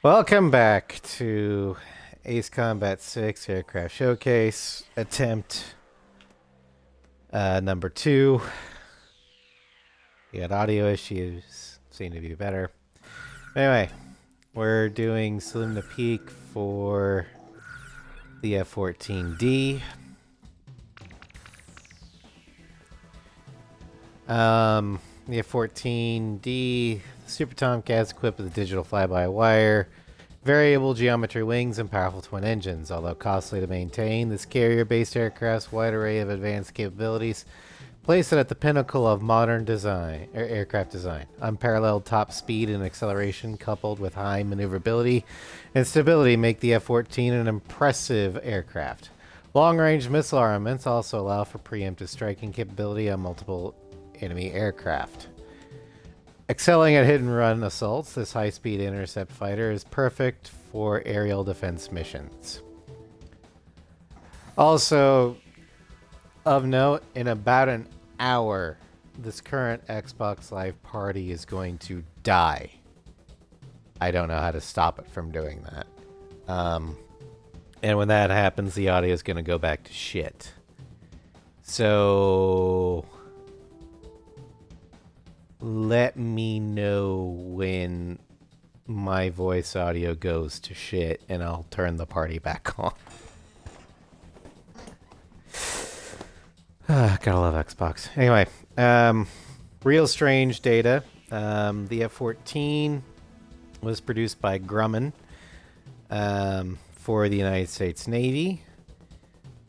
Welcome back to Ace Combat 6 Aircraft Showcase attempt number 2. We had audio issues, seem to be better. Anyway, we're doing Saloon to Peak for the F-14D. The F-14D Super Tomcat is equipped with a digital fly-by-wire, variable geometry wings, and powerful twin engines. Although costly to maintain, this carrier-based aircraft's wide array of advanced capabilities place it at the pinnacle of modern design, aircraft design. Unparalleled top speed and acceleration, coupled with high maneuverability and stability, make the F-14 an impressive aircraft. Long-range missile armaments also allow for preemptive striking capability on multiple enemy aircraft. Excelling at hit-and-run assaults, this high-speed intercept fighter is perfect for aerial defense missions. Also, of note, in about an hour, this current Xbox Live party is going to die. I don't know how to stop it from doing that. And when that happens, the audio is going to go back to shit. So let me know when my voice audio goes to shit, and I'll turn the party back on. Gotta love Xbox. Anyway, real strange data. The F-14 was produced by Grumman for the United States Navy,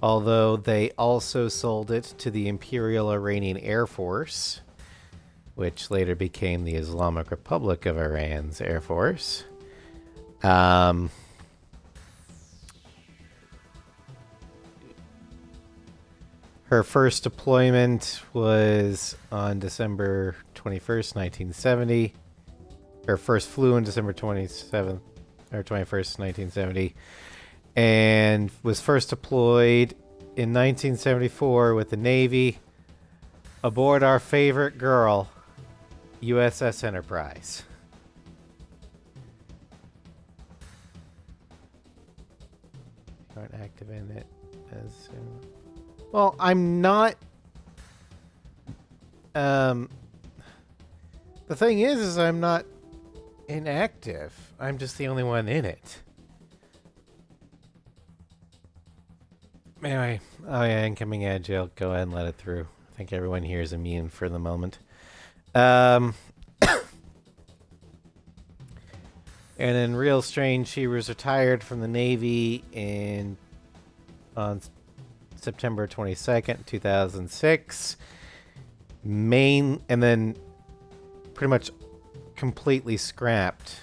although they also sold it to the Imperial Iranian Air Force, which later became the Islamic Republic of Iran's Air Force. Her first deployment was on December 21st, 1970. Her first flew on December 27th, or 21st, 1970. And was first deployed in 1974 with the Navy aboard our favorite girl, USS Enterprise. You aren't active in it as soon. Well, I'm not. The thing is I'm not inactive. I'm just the only one in it. Anyway, oh yeah, incoming agile. Go ahead and let it through. I think everyone here is immune for the moment. And in real strange, she was retired from the Navy on September 22nd, 2006. And then pretty much completely scrapped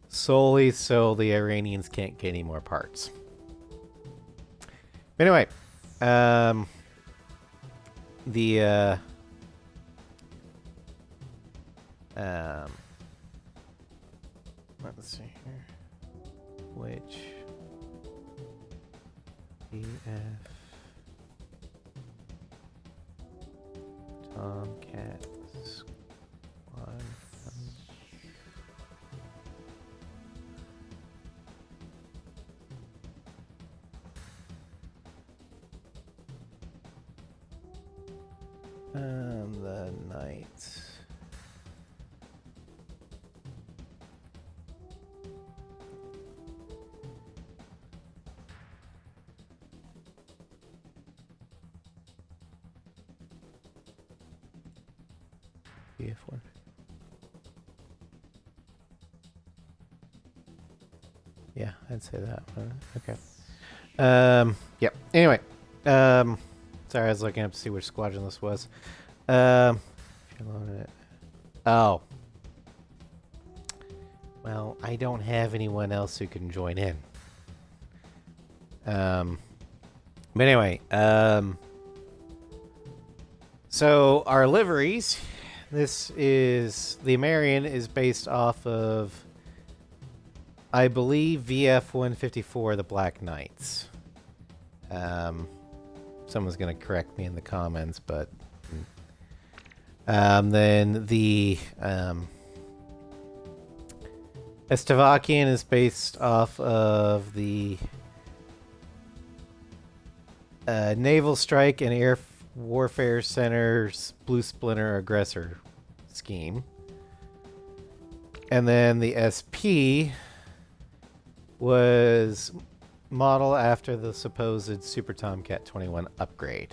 solely so the Iranians can't get any more parts. Anyway, let's see here. Which EF Tomcat Squad. The Knights. BF1. Yeah, I'd say that one. Okay. Yep. Anyway, sorry, I was looking up to see which squadron this was. If you're loading it. Oh. Well, I don't have anyone else who can join in. But anyway, so our liveries. This is the Marion is based off of, I believe, VF-154, the Black Knights. Someone's going to correct me in the comments, but then the Estavakian is based off of the Naval Strike and Air Warfare Center's Blue Splinter Aggressor scheme. And then the SP was modeled after the supposed Super Tomcat 21 upgrade.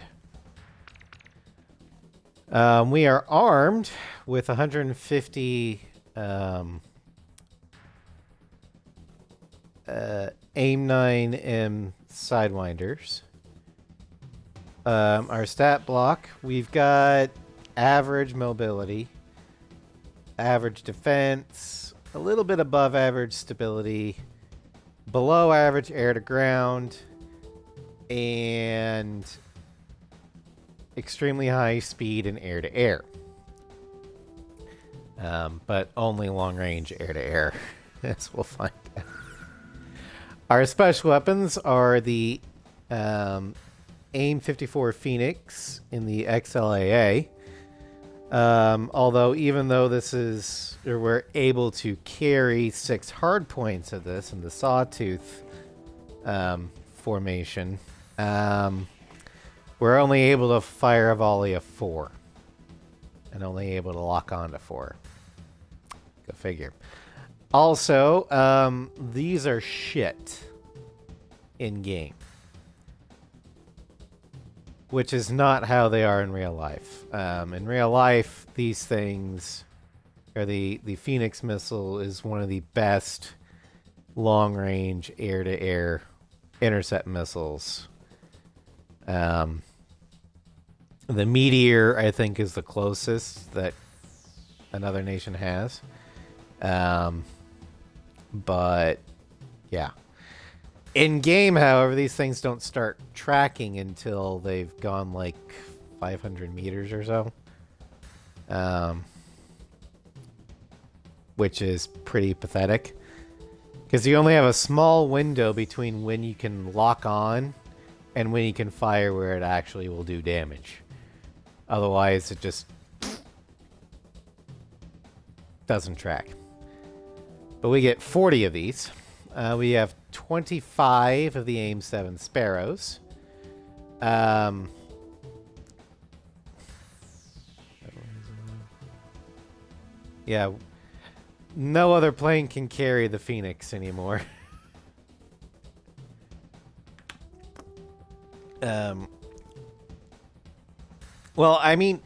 We are armed with 150 AIM-9M Sidewinders. Our stat block, we've got average mobility, average defense, a little bit above average stability, below average air to ground, and extremely high speed in air to air. But only long range air to air, as we'll find out. Our special weapons are the AIM 54 Phoenix in the XLAA. Although even though this is, or we're able to carry 6 hard points of this in the Sawtooth formation, we're only able to fire a volley of 4 and only able to lock on to 4. Go figure. Also, these are shit in game, which is not how they are in real life. In real life, these things, or the Phoenix missile is one of the best long-range air-to-air intercept missiles. The Meteor, I think, is the closest that another nation has. But, yeah. In game, however, these things don't start tracking until they've gone like 500 meters or so. Which is pretty pathetic. Because you only have a small window between when you can lock on and when you can fire where it actually will do damage. Otherwise, it just doesn't track. But we get 40 of these. We have 25 of the AIM-7 Sparrows. Yeah. No other plane can carry the Phoenix anymore. Well, I mean,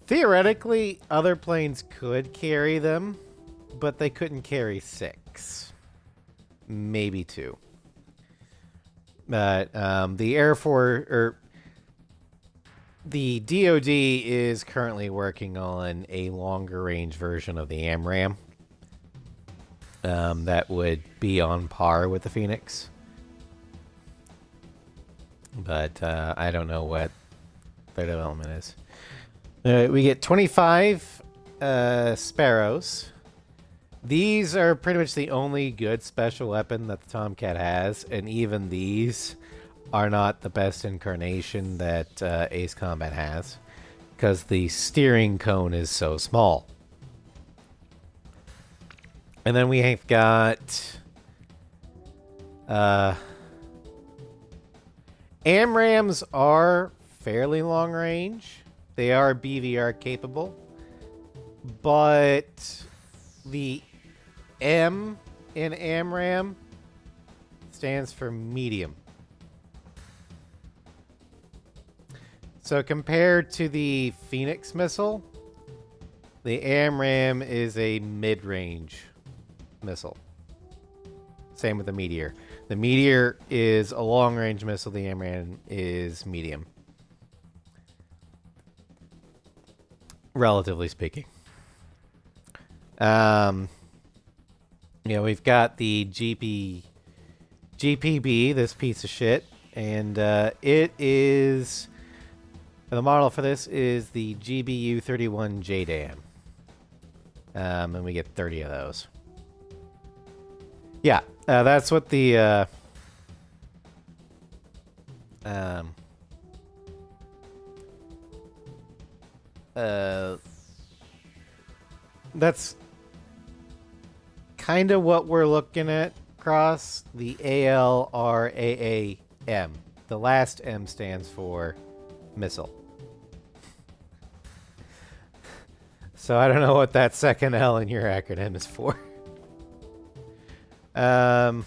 theoretically, other planes could carry them, but they couldn't carry 6. Maybe 2. But the Air Force, or the DoD is currently working on a longer range version of the AMRAAM that would be on par with the Phoenix. But I don't know what their development is. We get 25 Sparrows. These are pretty much the only good special weapon that the Tomcat has, and even these are not the best incarnation that Ace Combat has, because the steering cone is so small. And then we have got AMRAAMs are fairly long range. They are BVR capable, but the M in AMRAAM stands for medium. So compared to the Phoenix missile, the AMRAAM is a mid-range missile. Same with the Meteor. The Meteor is a long-range missile. The AMRAAM is medium. Relatively speaking. We've got the GPB, this piece of shit, and it is, the model for this is the GBU-31 JDAM. And we get 30 of those. Yeah, that's what the that's kind of what we're looking at, Cross. The ALRAAM. The last M stands for missile. So I don't know what that second L in your acronym is for. We're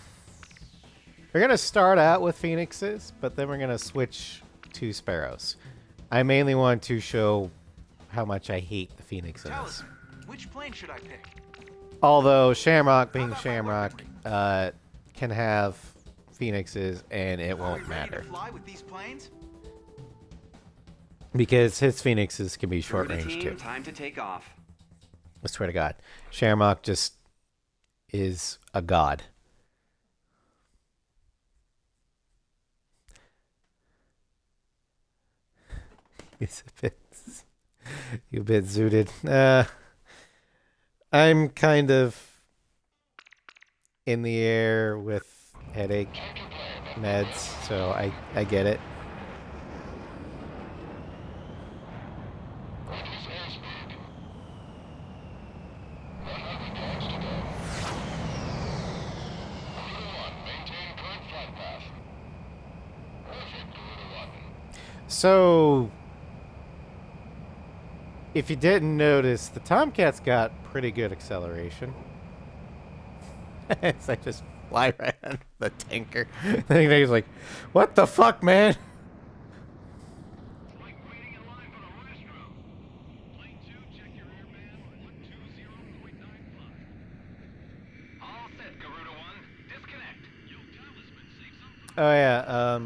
going to start out with Phoenixes, but then we're going to switch to Sparrows. I mainly want to show how much I hate the Phoenix in this. Which plane should I pick? Although Shamrock being Shamrock can have Phoenixes and it won't matter. Fly with these planes? Because his Phoenixes can be short range too. Time to take off. I swear to God. Shamrock just is a god. He's a bit zooted. I'm kind of in the air with headache meds, so I get it. So, if you didn't notice, the Tomcat's got pretty good acceleration. As I just fly right under the tanker. Then he's like, what the fuck, man? Like waiting in line for the restroom. Plane 2, check your airband 120.95. All set, Garuda 1. Disconnect. Yo, Talisman, save some for Oh yeah,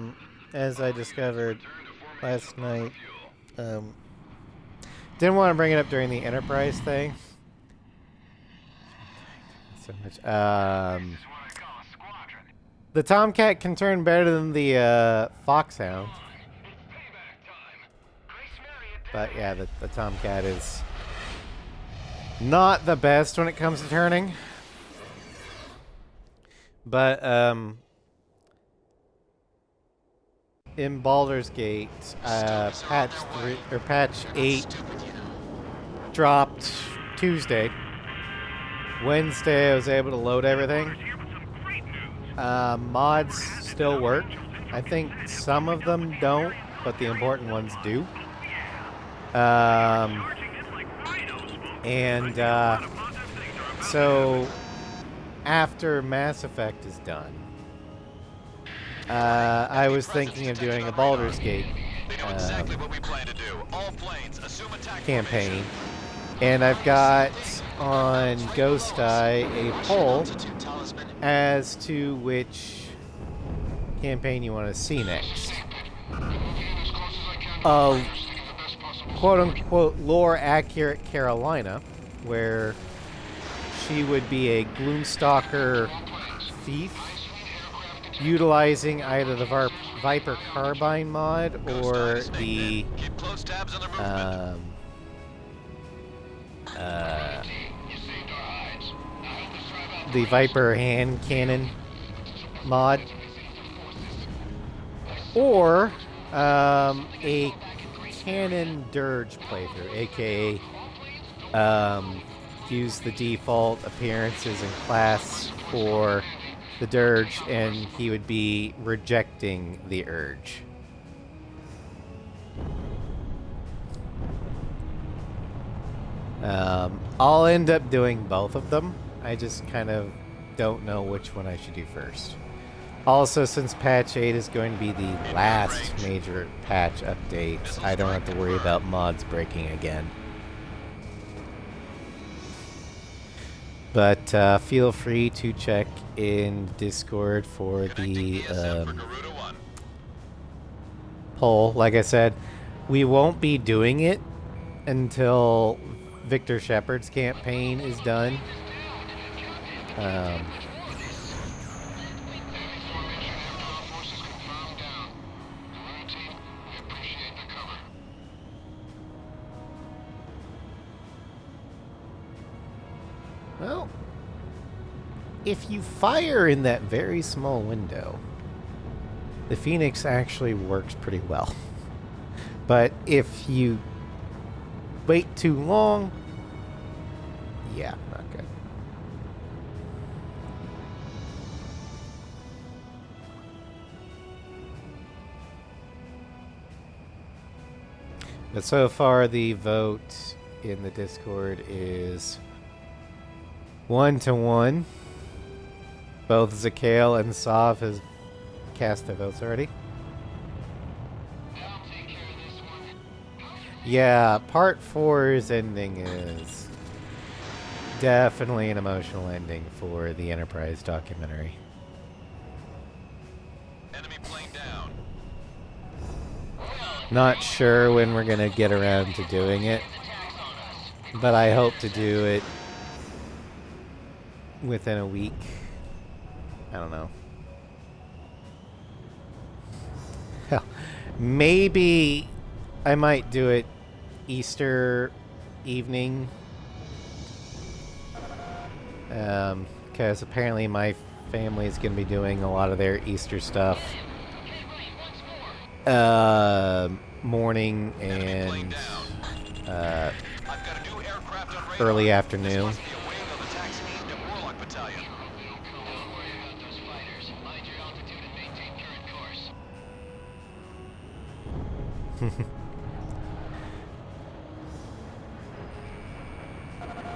as I discovered last night, didn't want to bring it up during the Enterprise thing. So much. The Tomcat can turn better than the Foxhound. But yeah, the Tomcat is not the best when it comes to turning. But in Baldur's Gate, patch 8 dropped Tuesday. Wednesday, I was able to load everything. Mods still work. I think some of them don't, but the important ones do. So after Mass Effect is done, I was thinking of doing a Baldur's Gate campaign, and I've got on Ghost Eye a poll as to which campaign you want to see next. Quote-unquote lore-accurate Carolina, where she would be a Gloomstalker thief, utilizing either the Viper Carbine mod or the Viper hand cannon mod, or a cannon dirge playthrough, aka use the default appearances and class for the dirge, and he would be rejecting the urge. I'll end up doing both of them. I just kind of don't know which one I should do first. Also, since patch 8 is going to be the last major patch update, I don't have to worry about mods breaking again. But feel free to check in Discord for the poll. Like I said, we won't be doing it until Victor Shepard's campaign is done. Well, if you fire in that very small window, the Phoenix actually works pretty well. But if you wait too long, yeah, not good. But so far, the vote in the Discord is 1-1. Both Zakale and Sov has cast their votes already. I'll take care of this one. Yeah, part 4's ending is definitely an emotional ending for the Enterprise documentary. Enemy plane down. Not sure when we're gonna get around to doing it, but I hope to do it within a week. I don't know. Hell, maybe I might do it Easter evening. Because apparently my family is going to be doing a lot of their Easter stuff morning and I've got a new aircraft on radar. early afternoon. Must be a wing of attacks aimed at Warlock Battalion. Don't worry about those fighters. Mind your altitude and maintain current course.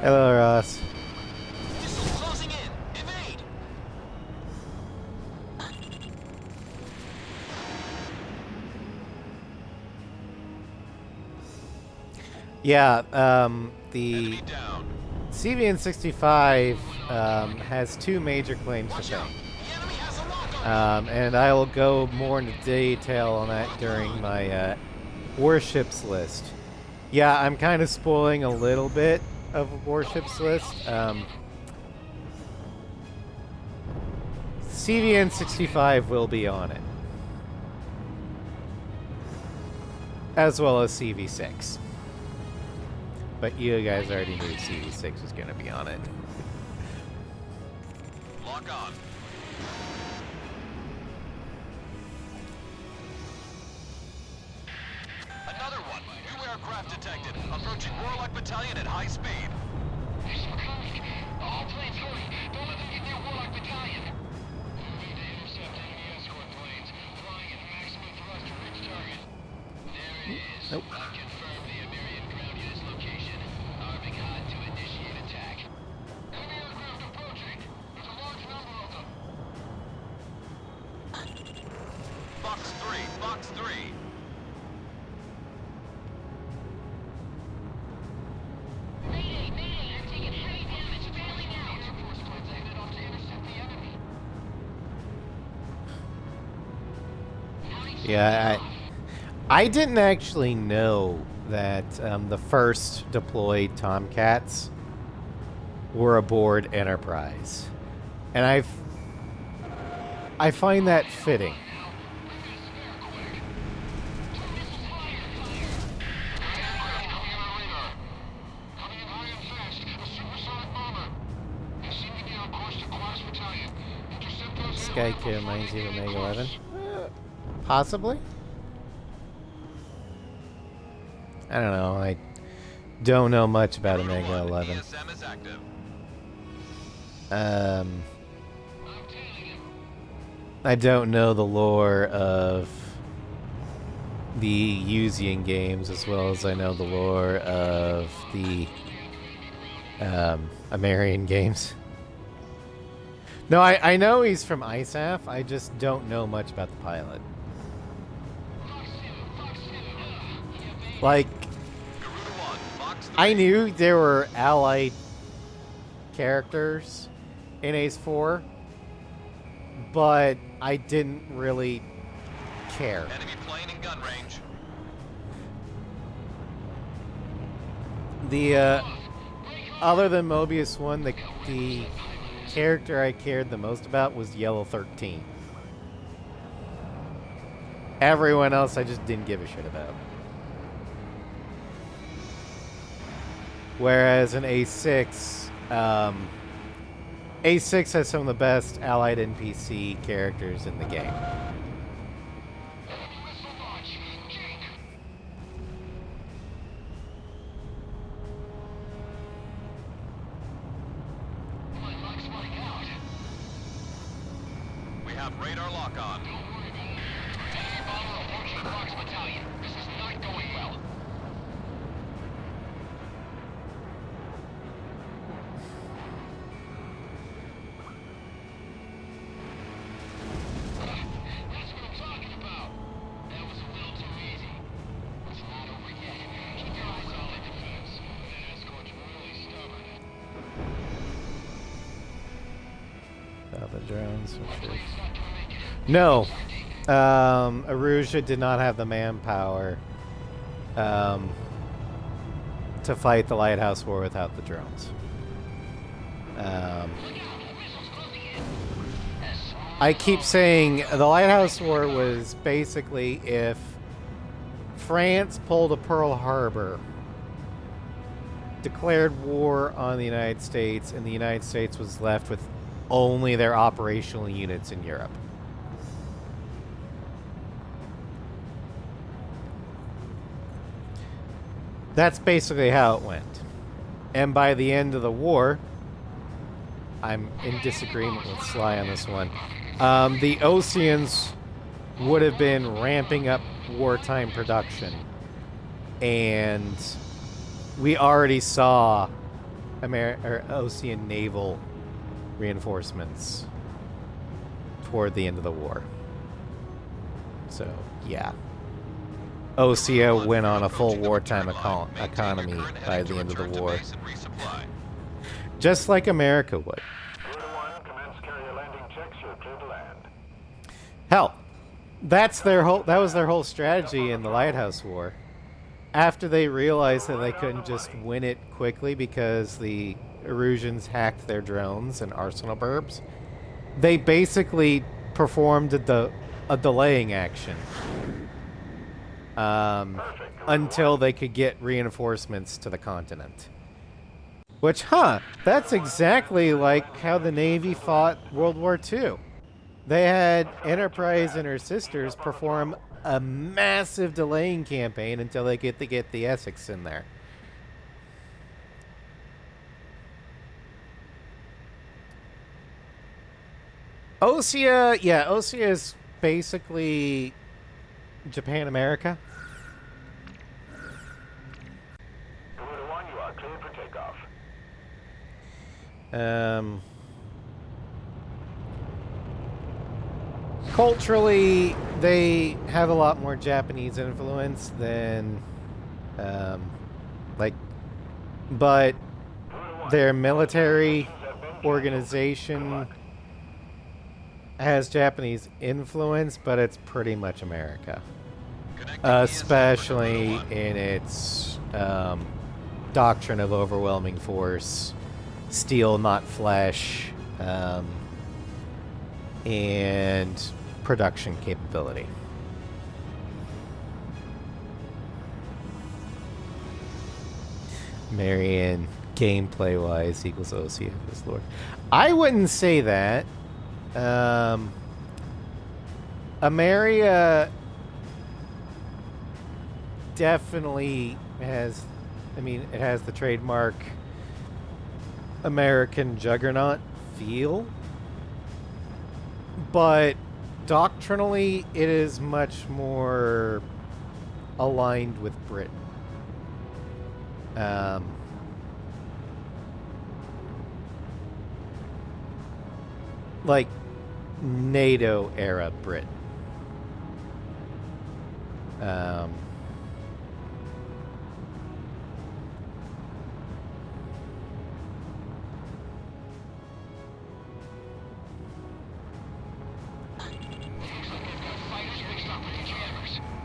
Hello, Ross. Missiles closing in. Evade. Yeah, the Enemy down. CVN-65 has two major claims to Watch fame. out. The enemy has a lock on. And I will go more into detail on that during my warships list. Yeah, I'm kind of spoiling a little bit of a warships list. CVN-65 will be on it, as well as CV-6. But you guys already knew CV-6 was going to be on it. Lock on. Another one. New aircraft detected. Approaching Warlock Battalion at high speed. There's some coming. All planes hurry. Don't let them get near Warlock Battalion. Moving to intercept enemy escort planes. Flying at maximum thrust to reach target. There it is. Nope. I've confirmed the American ground unit's location. Arming hot to initiate attack. Enemy aircraft approaching. There's a large number of them. Box 3. Box 3. Mayday, mayday, I'm taking heavy damage, bailing out. Air Force planes headed off to intercept the enemy. Yeah, I didn't actually know that the first deployed Tomcats were aboard Enterprise, and I find that fitting. Skycare 90 Omega 11? Possibly? I don't know. I don't know much about Omega 11. ESM is active. I don't know the lore of the Yuzian games as well as I know the lore of the Amarian games. No, I know he's from ISAF. I just don't know much about the pilot. Like, Garuda 1. Box 3. I knew there were allied characters in Ace 4, but I didn't really care. Enemy plane in gun range. The other than Mobius 1, the character I cared the most about was Yellow 13. Everyone else I just didn't give a shit about. Whereas in A6, A6 has some of the best allied NPC characters in the game. We have radar lock on. Without the drones. No. Arusha did not have the manpower to fight the Lighthouse War without the drones. I keep saying the Lighthouse War was basically if France pulled a Pearl Harbor, declared war on the United States, and the United States was left with only their operational units in Europe. That's basically how it went. And by the end of the war, I'm in disagreement with Sly on this one, the Oceans would have been ramping up wartime production. And we already saw Ocean naval reinforcements toward the end of the war. So, yeah. Osea went on a full wartime economy by the end of the war. Just like America would. Hell, that was their whole strategy in the Lighthouse War. After they realized that they couldn't just win it quickly because the Erusians hacked their drones and arsenal burbs, they basically performed a delaying action until they could get reinforcements to the continent. Which, that's exactly like how the Navy fought World War II. They had Enterprise and her sisters perform a massive delaying campaign until they get the Essex in there. Osea is basically Japan America. You are cleared for takeoff. Culturally, they have a lot more Japanese influence than, but their military organization has Japanese influence, but it's pretty much America. Especially in its doctrine of overwhelming force, steel, not flesh, and production capability. Marion, gameplay-wise, equals Osea, his lord. I wouldn't say that. Ameria definitely has, it has the trademark American juggernaut feel, but doctrinally it is much more aligned with Britain. Like NATO era Britain.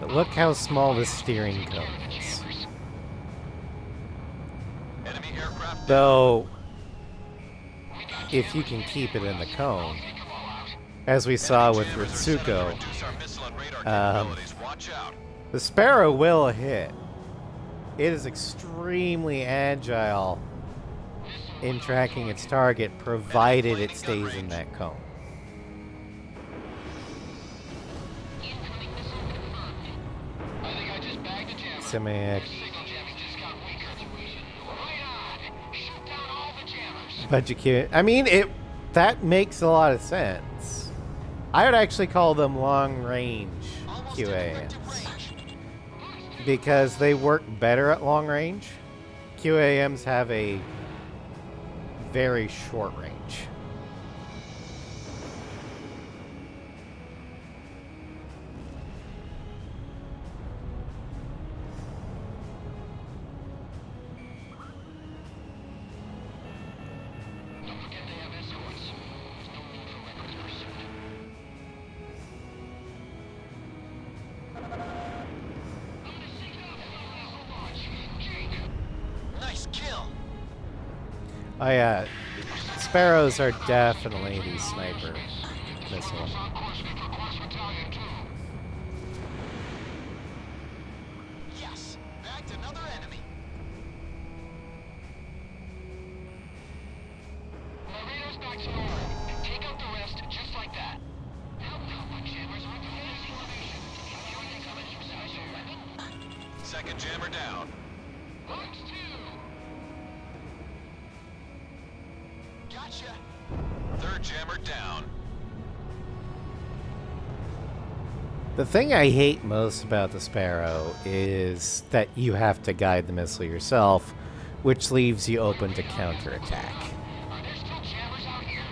But look how small the steering cone is. Though, if you can keep it in the cone, as we saw with Ritsuko, the Sparrow will hit. It is extremely agile in tracking its target, provided it stays in that cone. Simic. But you can't. That makes a lot of sense. I would actually call them long-range QAMs because they work better at long range. QAMs have a very short range. Oh yeah, Sparrows are definitely the sniper missile. On course for Quest Battalion 2. Yes, bagged another enemy. Marino's back to normal. Take out the rest just like that. How my jammers aren't defending formation. Hearing incoming special weapon. Second jammer down. Marks 2. Gotcha. Third jammer down. The thing I hate most about the Sparrow is that you have to guide the missile yourself, which leaves you open to counterattack. Are there still jammers out here?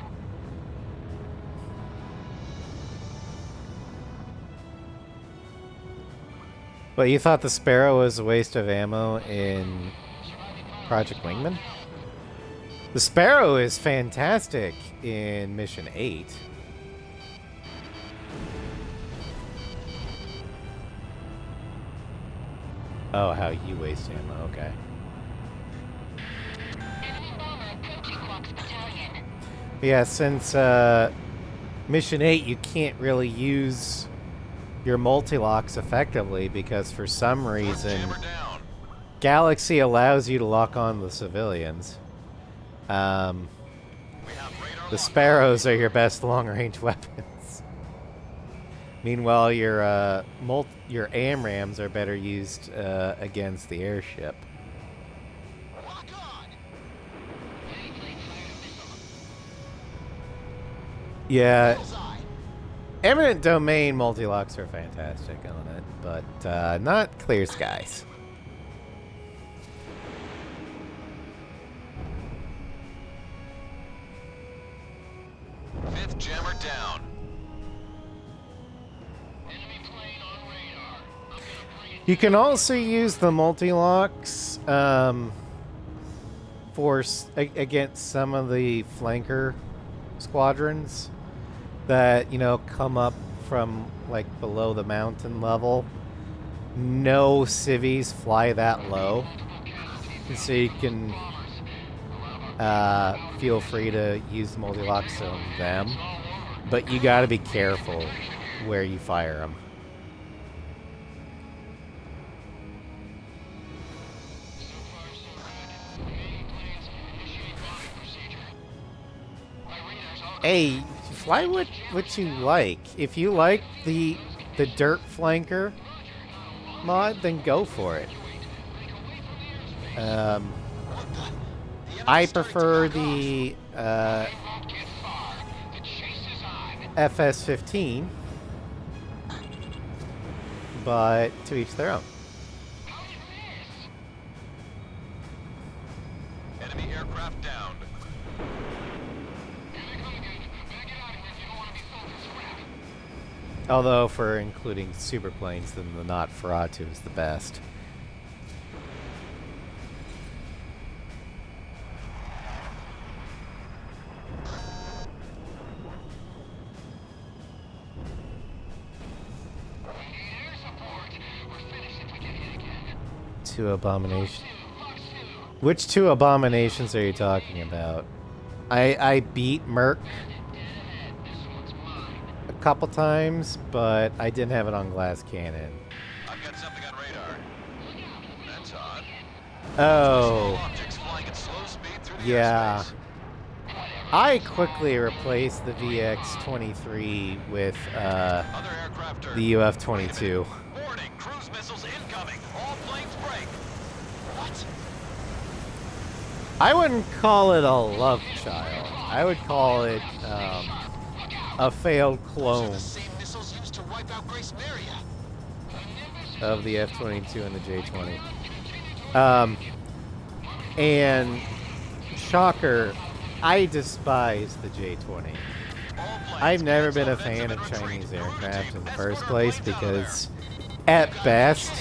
But you thought the Sparrow was a waste of ammo in Project Wingman? The Sparrow is fantastic in Mission 8. Oh, how you waste ammo, okay. Enemy bomber approaching Quest Battalion. Yeah, since Mission 8, you can't really use your multi-locks effectively because for some Fourth reason jammer down. Galaxy allows you to lock on the civilians. We have radar The locked. Sparrows are your best long-range weapons. Meanwhile, your AMRAMs are better used against the airship. Lock on. Yeah, Bullseye. Eminent Domain multi-locks are fantastic on it, but not Clear Skies. Fifth jammer down. Enemy plane on radar. I'm gonna bring it. You can also use the multi-locks against some of the flanker squadrons that, you know, come up from like below the mountain level. No civvies fly that low, and so you can feel free to use the multi-locks on them, but you got to be careful where you fire them. So far, so good. Remaining planes initiate bombing procedure. My radar's all Hey, fly what you like. If you like the dirt flanker mod, then go for it. What the? The I enemy's starting to prefer back off. the won't get far. The chase is on. FS-15, but to each their own. How did we miss? Enemy aircraft downed. Here they come again. Better get out of here if you don't want to be sold for scrap. Although for including superplanes, then the Nosferatu is the best. We need air support. We're finished if we get hit again. Two abominations. Fox 2. Which two abominations are you talking about? I beat Merc This one's mine. a couple times, but I didn't have it on glass cannon. I've got something on radar. That's odd. Oh, Objects flying at slow speed through the yeah. airspace. I quickly replaced the VX-23 with Other aircraft are the UF-22. Warning, cruise missiles incoming. All planes break. What? I wouldn't call it a love child. I would call it a failed Those are clone the same missiles used to wipe out Grace Maria. of the F-22 and the J-20. And shocker, I despise the J-20. All planes I've never been a cancel fan of offensive and Chinese retreat. aircraft in the Escort first place planes out because, at best,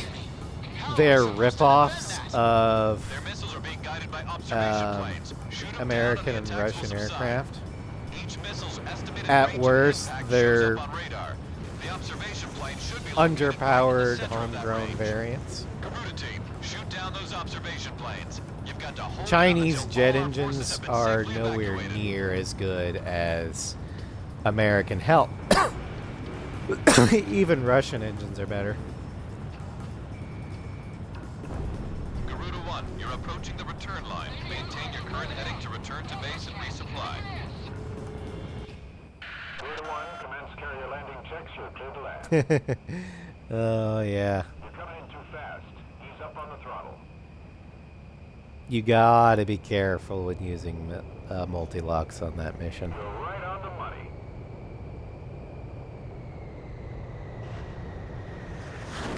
they're rip-offs of Their missiles are being guided by observation planes. Shoot 'em down American and and the attacks will Russian subside. aircraft. Each missile's estimated At range of worst, impact they're shows up on radar. The observation plane should be located right in the underpowered center of that homegrown range. variants. Garuda team, shoot down those observation planes. You've got had to hold down Chinese until jet all our forces engines have been are safely nowhere evacuated. near as good as American. Hell, even Russian engines are better. Garuda 1, you're approaching the return line. Maintain your current heading to return to base and resupply. Garuda 1, commence carrier landing checks. You're clear to land. Oh yeah, You're coming in too fast. Ease up on the throttle. you gotta be careful when using multi-locks on that mission. You're right on the money.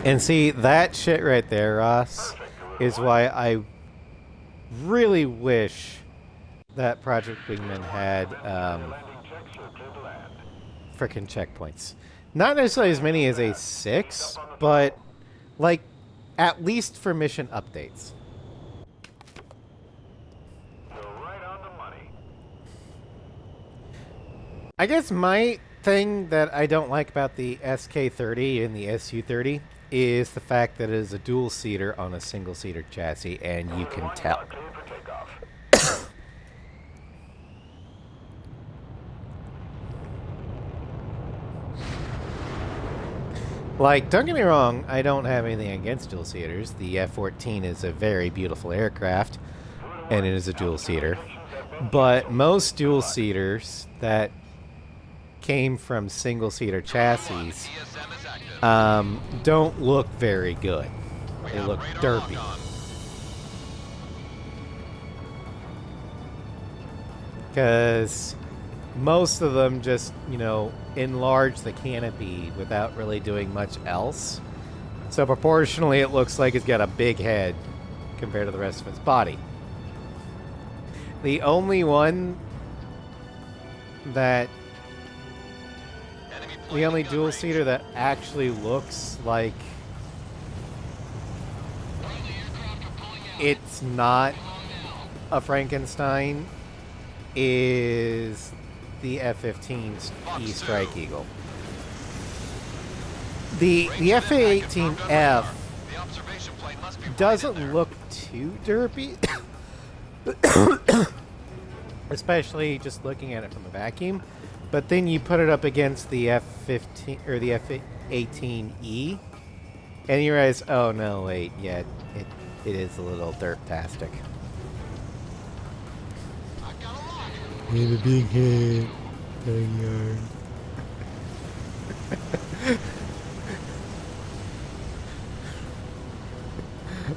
And see, that shit right there, Ross, is why I really wish that Project Wingman had Landing checks. You're clear to land. frickin' checkpoints. Not necessarily as many as A6, but like at least for mission updates. You're right on the money. I guess my thing that I don't like about the SK30 and the SU30 is the fact that it is a dual-seater on a single-seater chassis, and you can tell. Clear for takeoff. Like, don't get me wrong, I don't have anything against dual-seaters. The F-14 is a very beautiful aircraft, and it is a dual-seater. But most dual-seaters that came from single-seater chassis ESM is active. don't look very good. We They have look radar derpy. lock on. Because most of them just, you know, enlarge the canopy without really doing much else. So proportionally, it looks like it's got a big head compared to the rest of its body. The only one that, Enemy the plane only in gun dual range. seater that actually looks like it's not a Frankenstein is the F-15's E Strike Eagle. The F-18F The observation plane must be right in doesn't there. look too derpy, especially just looking at it from a vacuum. But then you put it up against the F-15 or the F-18E, and you realize, oh no, wait, yeah, it is a little derp-tastic. I've got a lock. I have a big head, tiny arms.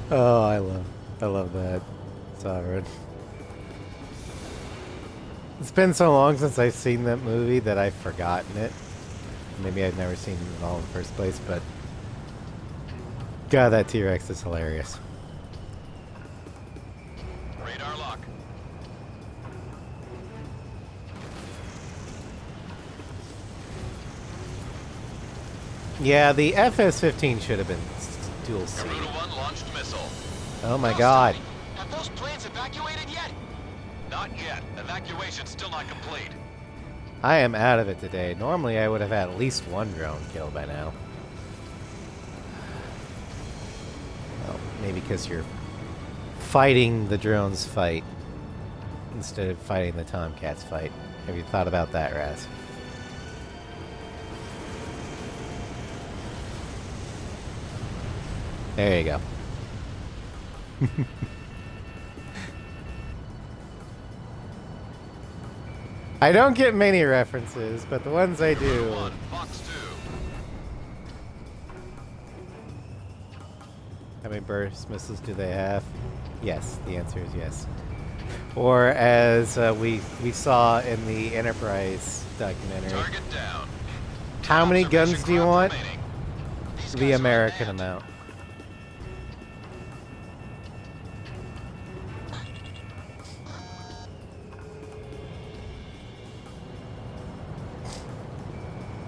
Oh, I love that, Sovereign. It's been so long since I've seen that movie that I've forgotten it. Maybe I've never seen it at all in the first place, but God, that T-Rex is hilarious. Radar lock. Yeah, the FS-15 should have been dual seat. Garuda 1 launched missile. Oh my God. Have those planes evacuated yet? Not yet. Evacuation's still not complete. I am out of it today. Normally I would have had at least one drone killed by now. Well, maybe because you're fighting the drones fight instead of fighting the Tomcats fight. Have you thought about that, Raz? There you go. I don't get many references, but the ones I do. 1, Fox 2. How many burst missiles do they have? Yes, the answer is yes. Or as we saw in the Enterprise documentary, Target down. how many guns Observation do you craft want? remaining. These The guys are American unmanned. amount.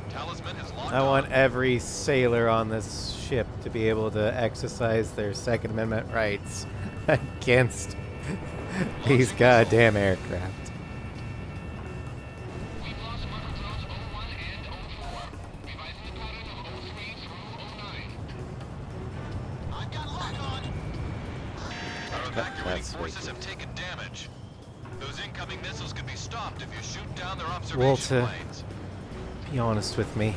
Talisman has locked I want on. every sailor on this ship to be able to exercise their Second Amendment rights against these goddamn aircraft. We've lost marker zones 01 and 04. Revising the pattern of 03 through 09. I've got lock on. Evacuating That's forces wicked. have taken damage. Those incoming missiles can be stopped if you shoot down their observation Walter. planes. Be honest with me.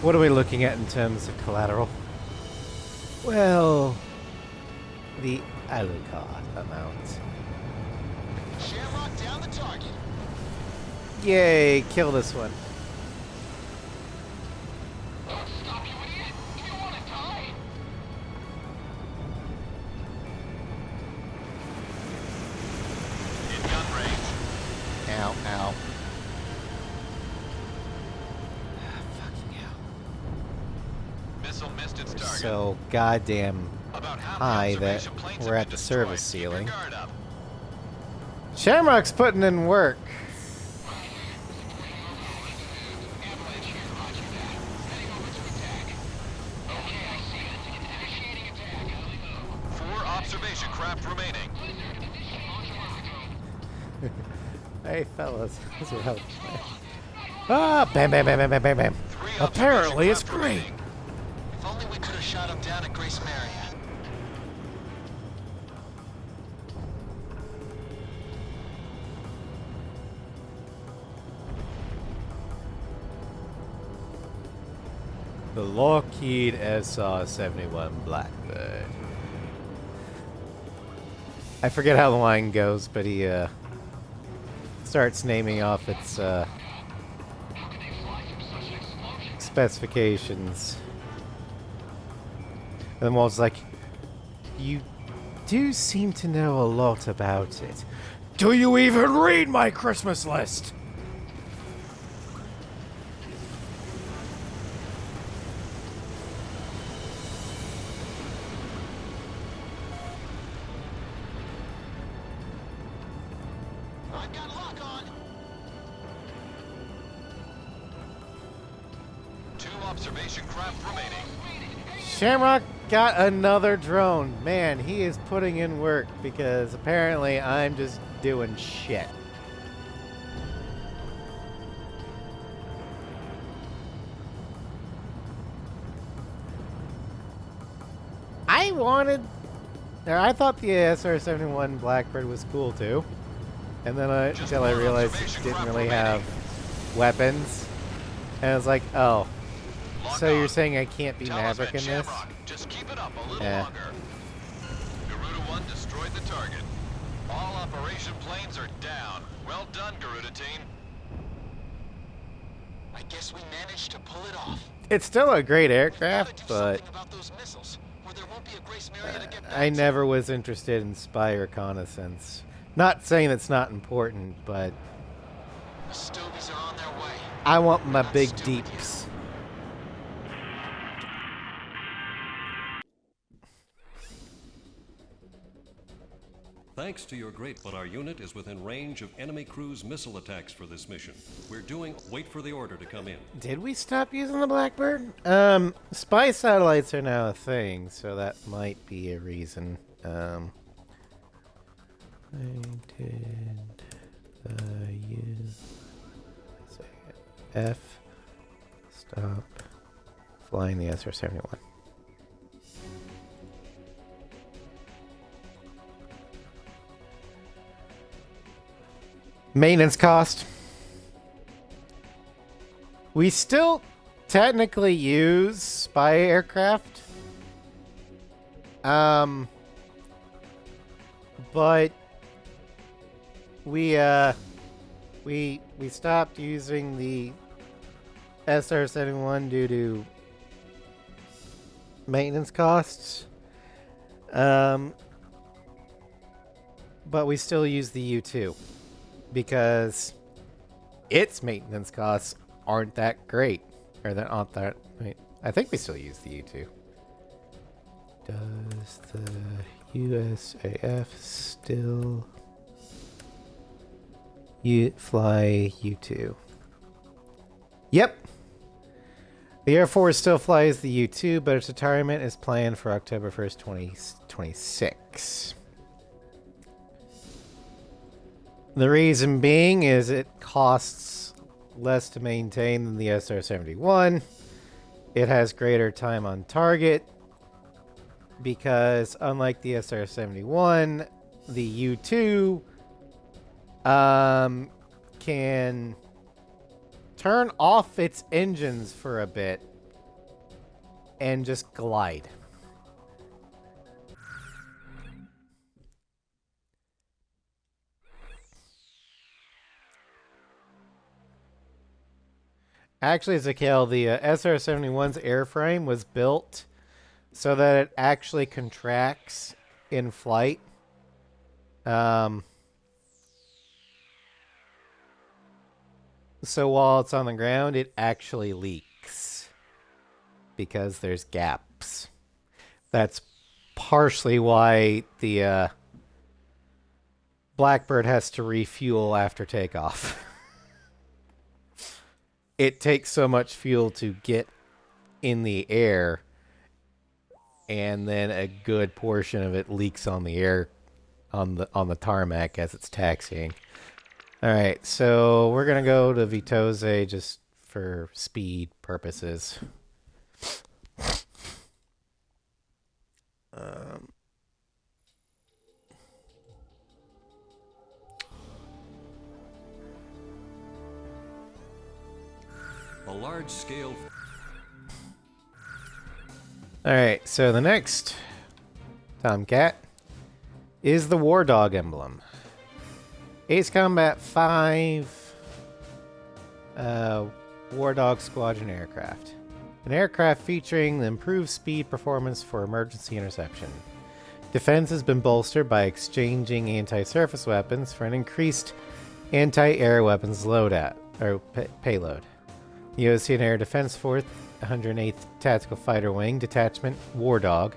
What are we looking at in terms of collateral? Well, the Alucard amount. Shamrock down the target. Yay, kill this one. Don't stop, you idiot! Do you want to die? In gun range. Ow, ow. Fucking hell. Missile missed its target. So goddamn About half high the that observation planes we're have at been the destroyed. service Keep your ceiling. guard up. Shamrock's putting in work. Avalanche here, roger that. Heading over to attack. Okay, I see it. Initiating attack. 4 observation craft remaining. Hey fellas, how's your health? Ah, bam, bam, bam, bam, bam, bam, bam. 3 Apparently observation it's craft great. remaining. If only we could have shot him down at Grace Maria. The Lockheed SR-71 Blackbird. I forget how the line goes, but he starts naming off its specifications. And then Walt's like, "You do seem to know a lot about it. Do you even read my Christmas list?" I've got lock on. 2 observation craft remaining. Shamrock got another drone. Man, he is putting in work because apparently I'm just doing shit. I thought the SR-71 Blackbird was cool too. And then until I realized it didn't really have weapons. And I was like, oh. Lock So you're on. saying I can't be Maverick in this? Shamrock, just keep it up a little Eh. longer. Garuda 1 destroyed the target. All operation planes are down. Well done, Garuda team. I guess we managed to pull it off. It's still a great We've aircraft, gotta do but something about those missiles, or there won't be a Grace Maria to get back I to. never was interested in spy reconnaissance. Not saying it's not important, but The Stovies are on their way. I want my Not big stupid yet. deeps. Thanks to your great, but our unit is within range of enemy cruise missile attacks for this mission. Wait for the order to come in. Did we stop using the Blackbird? Spy satellites are now a thing, so that might be a reason. I did use F stop flying the SR-71. Maintenance cost. We still technically use spy aircraft. But we stopped using the SR-71 due to maintenance costs. But we still use the U-2 because its maintenance costs aren't that great, or that aren't that. Wait, I think we still use the U-2. Does the USAF still fly U-2? Yep. The Air Force still flies the U-2, but its retirement is planned for October 1st, 2026. The reason being is it costs less to maintain than the SR-71. It has greater time on target. because unlike the SR-71, the U-2 can turn off its engines for a bit and just glide. Actually, Zakel, the SR-71's airframe was built so that it actually contracts in flight. So while it's on the ground, it actually leaks because there's gaps. That's partially why the Blackbird has to refuel after takeoff. It takes so much fuel to get in the air, and then a good portion of it leaks on the air on the tarmac as it's taxiing. All right, so we're gonna go to Vitose just for speed purposes. A large scale. All right, so the next Tomcat is the War Dog emblem. Ace Combat 5 War Dog Squadron aircraft. An aircraft featuring the improved speed performance for emergency interception. Defense has been bolstered by exchanging anti-surface weapons for an increased anti-air weapons loadout or payload. The Ocean Air Defense Force 108th Tactical Fighter Wing Detachment War Dog.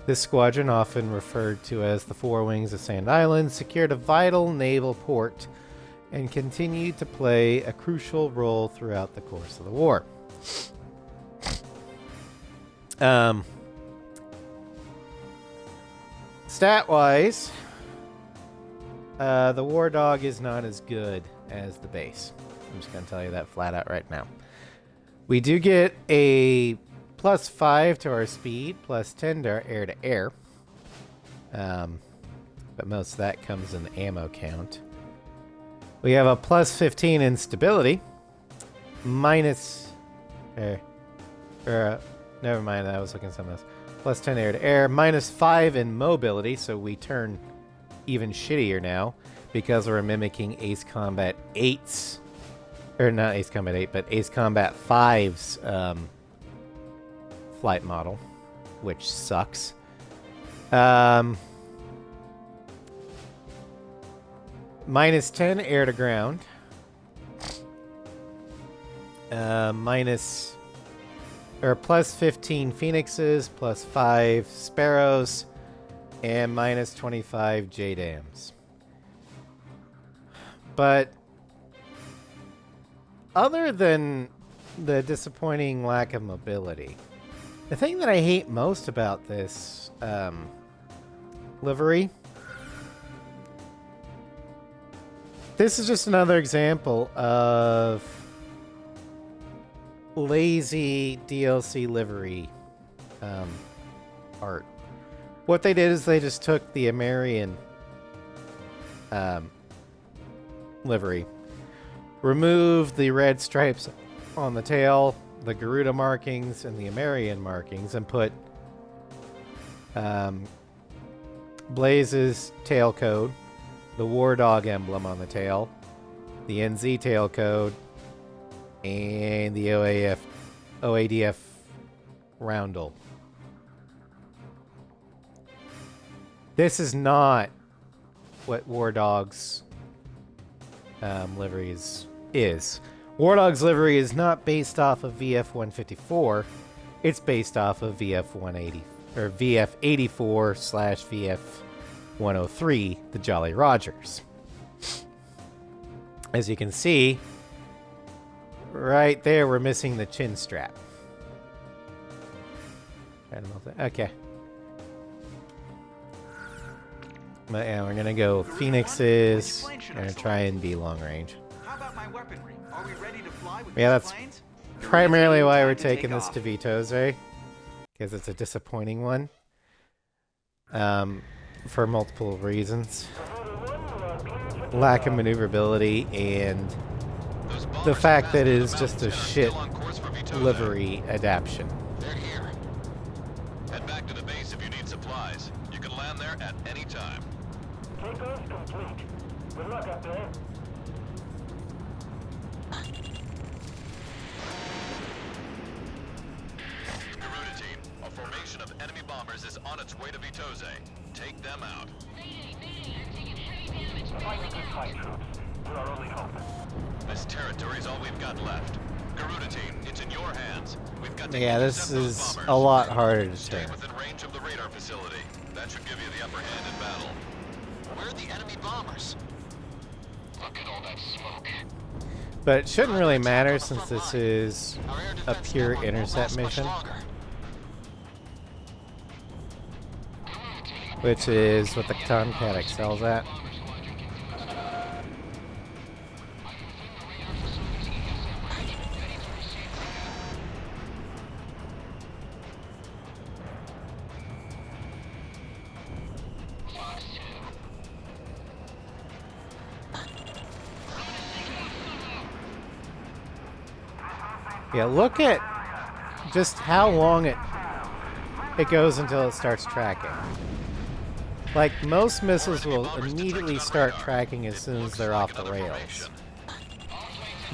This squadron, often referred to as the Four Wings of Sand Island, secured a vital naval port and continued to play a crucial role throughout the course of the war. Stat-wise, the War Dog is not as good as the base. I'm just going to tell you that flat out right now. We do get a +5 to our speed, +10 to our air-to-air. But most of that comes in the ammo count. We have a +15 in stability. Minus... never mind, I was looking at something else. +10 air-to-air. -5 in mobility, so we turn even shittier now because we're mimicking Ace Combat 8's... Or not Ace Combat 8, but Ace Combat 5's flight model, which sucks. -10 air to ground. +15 Phoenixes, +5 Sparrows, and -25 JDAMs. But other than the disappointing lack of mobility, the thing that I hate most about this livery, this is just another example of lazy DLC livery art. What they did is they just took the Amerian livery, removed the red stripes on the tail, the Garuda markings, and the Amerian markings, and put Blaze's tail code, the War Dog emblem on the tail, the NZ tail code, and the OADF roundel. This is not what War Dog's liveries is. War Dog's livery is not based off of VF-154. It's based off of VF-180 or VF-84/VF-103, the Jolly Rogers. As you can see, right there, we're missing the chin strap. Okay. But yeah, we're gonna go Phoenixes. We're gonna try and be long range. How about my weaponry? Are we ready to fly with Yeah, these that's planes? primarily why we're Time to take taking this off. to Vitose, because it's a disappointing one. for multiple reasons. Lack of maneuverability and the fact that it is just a shit livery adaptation. They're here. Head back to the base if you need supplies. You can land there at any time. Takeoff complete. Good luck up there. Garuda team, a formation of enemy bombers is on its way to Vitose. Take them out. Fight a good fight, troops. We're our only hope. This territory is all we've got left. Garuda team, it's in your hands. We've got to Yeah, this intercept those is bombers. a lot harder to Stay turn. within range of the radar facility. That should give you the upper hand in battle. Where are the enemy bombers? Look at all that smoke. But it shouldn't really matter since this is Our air a defense pure network won't intercept last much mission, longer. which is what the Tomcat excels at. Yeah, look at just how long it goes until it starts tracking. Like, most missiles will immediately start tracking as soon as they're off the rails.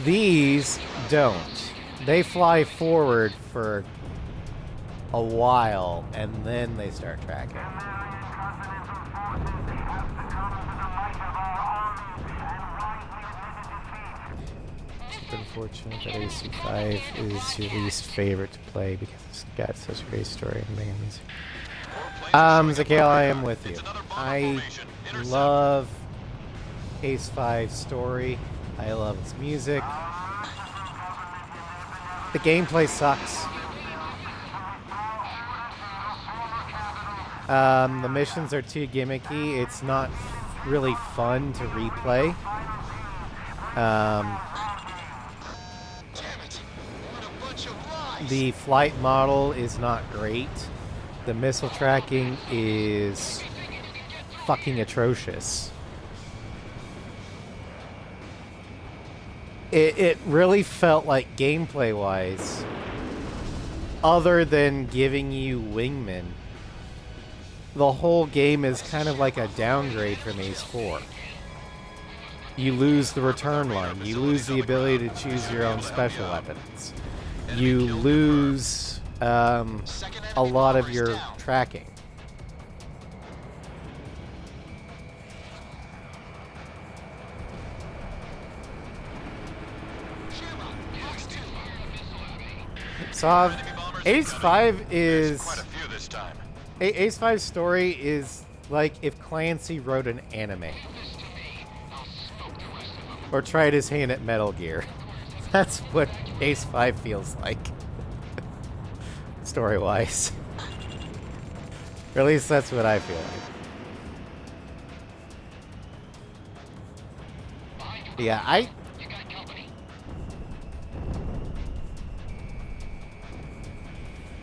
These don't. They fly forward for a while and then they start tracking. It's unfortunate that AC5 is your least favorite to play because it's got such a great story and banging music. Zakale, I am with you. I love Ace 5's story. I love its music. The gameplay sucks. The missions are too gimmicky. It's not really fun to replay. The flight model is not great. The missile tracking is fucking atrocious. It really felt like gameplay-wise, other than giving you wingmen, the whole game is kind of like a downgrade from Ace 4. You lose the return line. You lose the ability to choose your own special weapons. You lose a lot of your tracking. So Ace 5 is... Quite a few this time. Ace 5's story is like if Clancy wrote an anime. Or tried his hand at Metal Gear. That's what Ace 5 feels like. Story-wise. Or at least that's what I feel like. Yeah,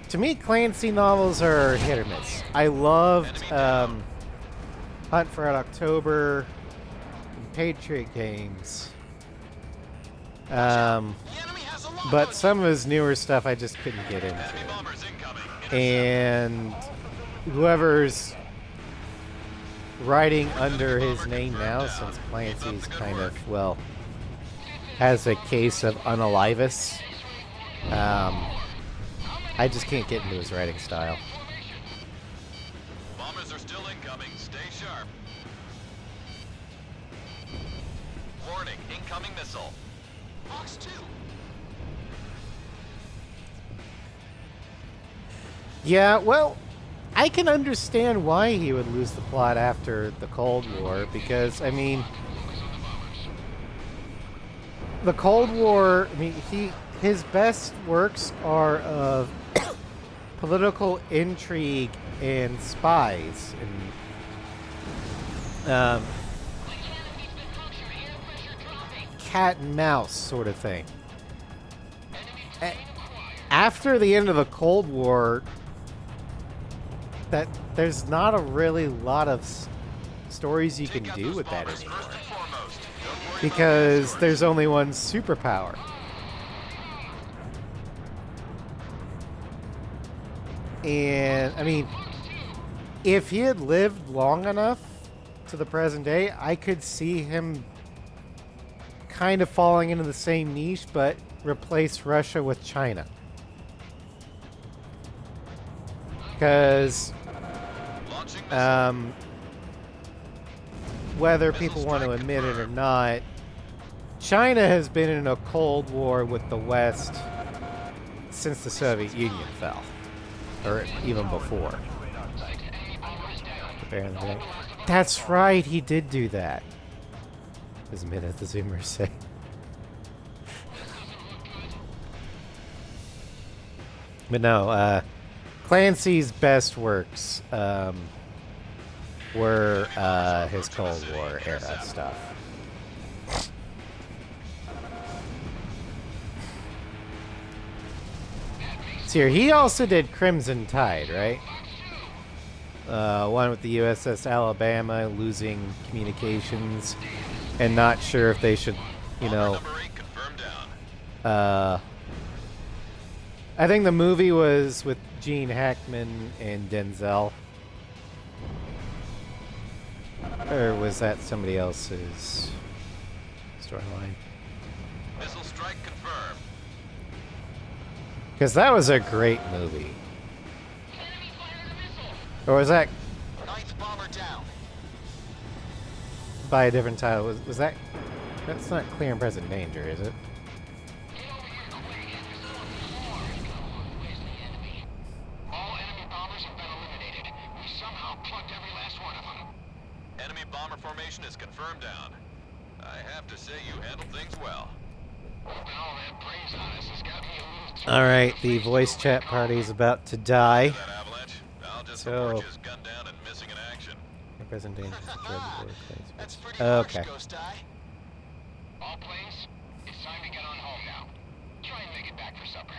to me, Clancy novels are hit or miss. I loved Hunt for Red October, and Patriot games. But some of his newer stuff I just couldn't get into. And whoever's writing under his name now, since Clancy's kind of, well, has a case of unalivus, I just can't get into his writing style. Bombers are still incoming. Stay sharp. Warning, incoming missile. Fox 2. Yeah, well, I can understand why he would lose the plot after the Cold War, because, I mean, the Cold War, I mean, his best works are of political intrigue and spies, and cat and mouse sort of thing. After the end of the Cold War, that there's not a really lot of stories you can Take out do those with that bombers anymore. first and foremost. Don't worry about Because escorts. there's only one superpower. And, I mean, if he had lived long enough to the present day, I could see him kind of falling into the same niche, but replace Russia with China. Because Launching missile. whether people want to admit it or not, China has been in a Cold War with the West since the Soviet Union fell. Or even before. That's right, he did do that. As many of the Zoomers say. But no, Clancy's best works were his Cold War era stuff. So here, he also did Crimson Tide, right? One with the USS Alabama losing communications and not sure if they should, you know. Number 8 confirmed down. I think the movie was with Gene Hackman and Denzel. Or was that somebody else's storyline? Missile strike confirmed. Because that was a great movie. Or was that Ninth bomber down. by a different title? Was that... That's not Clear and Present Danger, is it? All enemy bombers have been eliminated. We somehow plucked every last one of them. Enemy bomber formation is confirmed down. I have to say you handled things well. Hoping all that praise on us has got me a little too... Alright, the voice chat party is about to die. That avalanche. I'll just So- report you as gunned down and missing in action. Present Danger. That's pretty harsh, Okay. Ghost Eye. All planes, it's time to get on home now. Try and make it back for supper.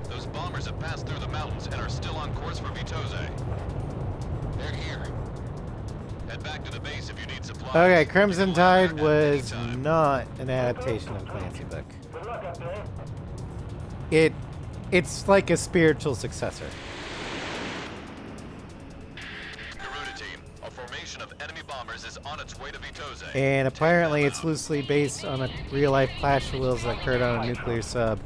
Those bombers have passed through the mountains and are still on course for Vitose. They're here. Head back to the base if you need supplies. Okay, Crimson Tide At was any time. not an adaptation of Clancy book. It's like a spiritual successor. Garuda team, a formation of enemy bombers is on its way to Vitose. And apparently it's loosely based on a real-life clash of wills that occurred on a nuclear sub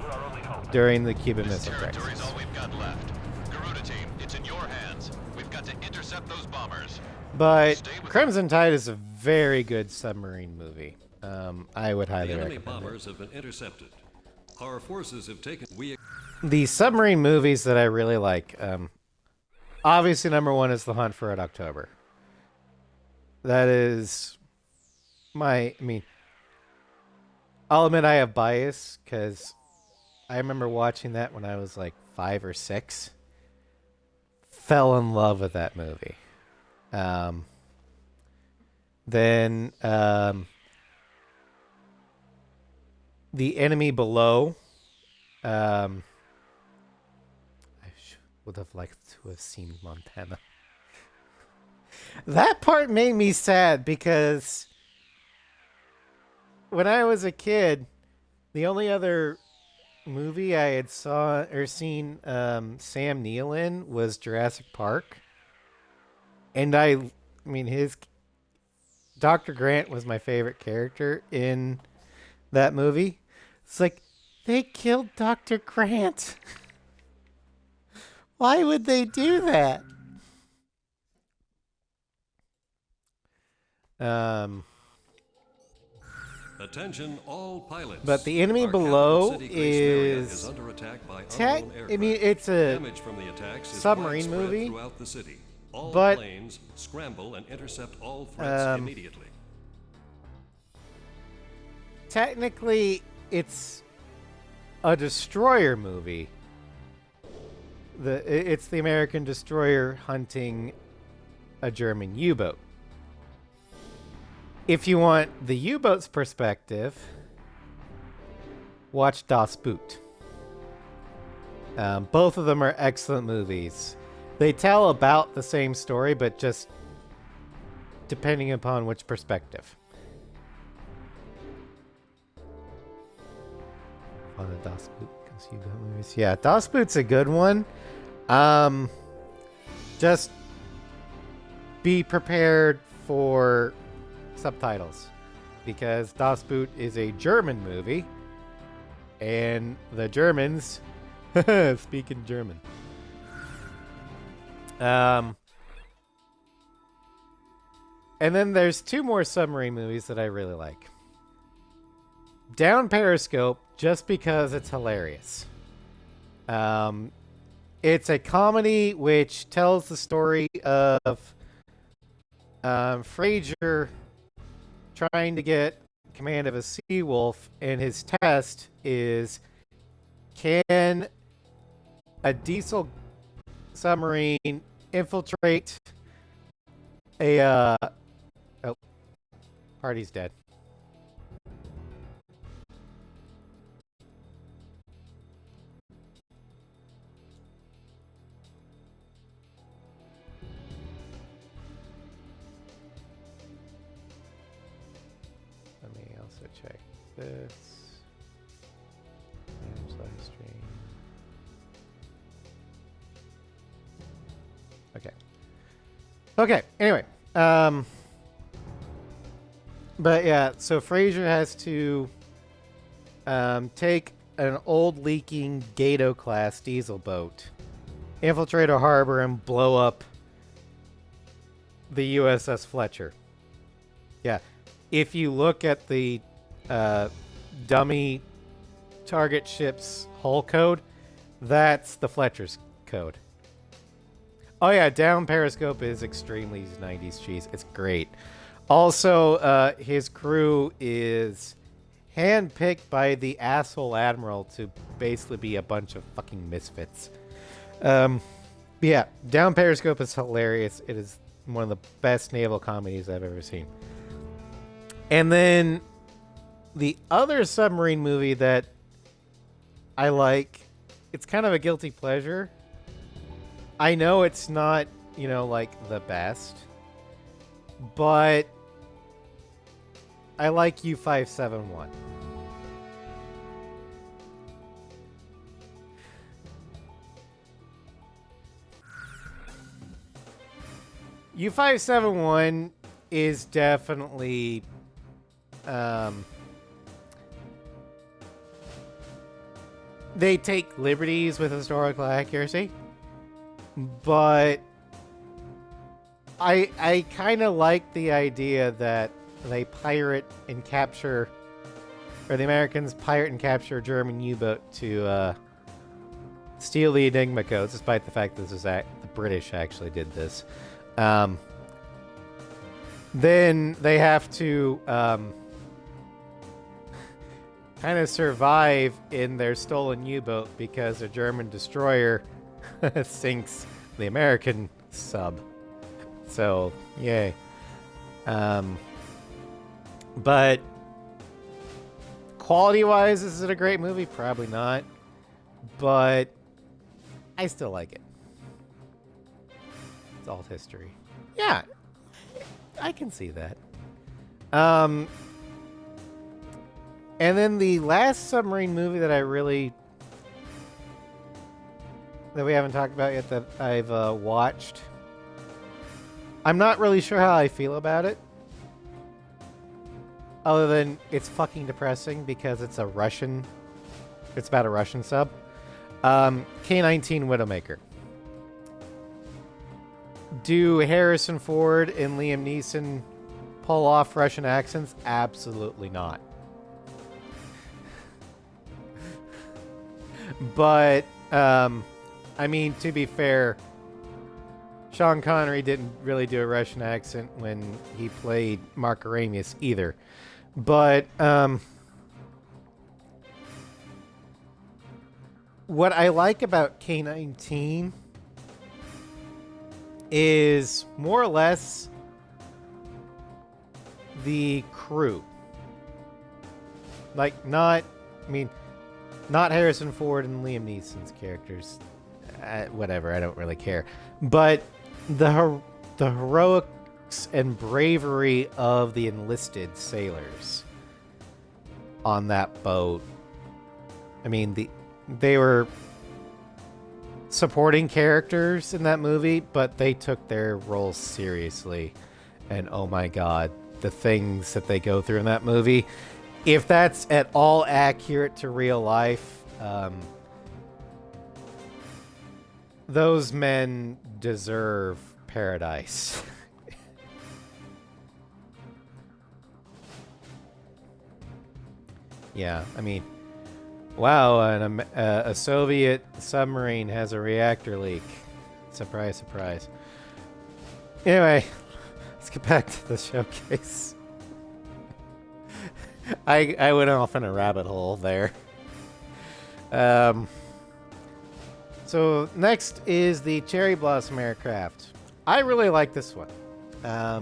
during the Cuban This Missile territory is Crisis. all we've got left. Garuda team, it's in your hands. We've got to intercept those bombers. But Stay with Crimson Tide is a very good submarine movie. I would highly The enemy recommend it. bombers have been intercepted. Our forces have taken... The submarine movies that I really like, obviously number one is The Hunt for Red October. That is I mean, I'll admit I have bias because I remember watching that when I was like 5 or 6. Fell in love with that movie. Then The Enemy Below. I would have liked to have seen Montana. That part made me sad because when I was a kid, the only other movie I had saw or seen Sam Neill in was Jurassic Park. And I mean, his Dr. Grant was my favorite character in that movie. It's like, they killed Dr. Grant. Why would they do that? Attention all pilots. But The Enemy Our capital Below city Grayson area is under attack by tech. unknown I mean, aircraft. it's a Damage from the attacks is submarine widespread movie, throughout the city. All but, planes scramble and intercept all threats immediately. technically it's a destroyer movie. It's the American destroyer hunting a German U-boat. If you want the U-boat's perspective, watch Das Boot. Both of them are excellent movies. They tell about the same story, but just depending upon which perspective. On the Das Boot movies. Yeah, Das Boot's a good one. Just be prepared for subtitles, because Das Boot is a German movie, and the Germans speak in German. And then there's two more submarine movies that I really like. Down Periscope, just because it's hilarious. It's a comedy which tells the story of Fraser trying to get command of a sea wolf, and his test is, can a diesel submarine infiltrate a oh, party's dead. Let me also check this. Manage live stream. Okay. Okay, anyway. But yeah, so Fraser has to take an old leaking Gato-class diesel boat, infiltrate a harbor, and blow up the USS Fletcher. Yeah. If you look at the dummy target ship's hull code, that's the Fletcher's code. Oh yeah, Down Periscope is extremely 90s cheese. It's great. Also, his crew is handpicked by the asshole admiral to basically be a bunch of fucking misfits. Yeah, Down Periscope is hilarious. It is one of the best naval comedies I've ever seen. And then the other submarine movie that I like, it's kind of a guilty pleasure. I know it's not, you know, like the best, but I like U-571. U-571 is definitely they take liberties with historical accuracy, but I kind of like the idea that they pirate and capture, or the Americans pirate and capture a German U-boat to steal the Enigma codes, despite the fact that this is the British actually did this. Then they have to kind of survive in their stolen U-boat because a German destroyer sinks the American sub. So, yay. But quality-wise, is it a great movie? Probably not. But I still like it. It's alt history. Yeah, I can see that. And then the last submarine movie that we haven't talked about yet that I've watched. I'm not really sure how I feel about it. Other than it's fucking depressing because it's about a Russian sub. K-19 Widowmaker. Do Harrison Ford and Liam Neeson pull off Russian accents? Absolutely not. But, I mean, to be fair, Sean Connery didn't really do a Russian accent when he played Mark Aramius either. But, what I like about K-19 is more or less the crew. Like, not Harrison Ford and Liam Neeson's characters. Whatever, I don't really care. But the heroics and bravery of the enlisted sailors on that boat. I mean, they were supporting characters in that movie, but they took their roles seriously. And oh my god, the things that they go through in that movie. If that's at all accurate to real life, those men deserve paradise. Yeah, I mean, wow, a Soviet submarine has a reactor leak. Surprise, surprise. Anyway, let's get back to the showcase. I went off in a rabbit hole there. So next is the Cherry Blossom aircraft. I really like this one.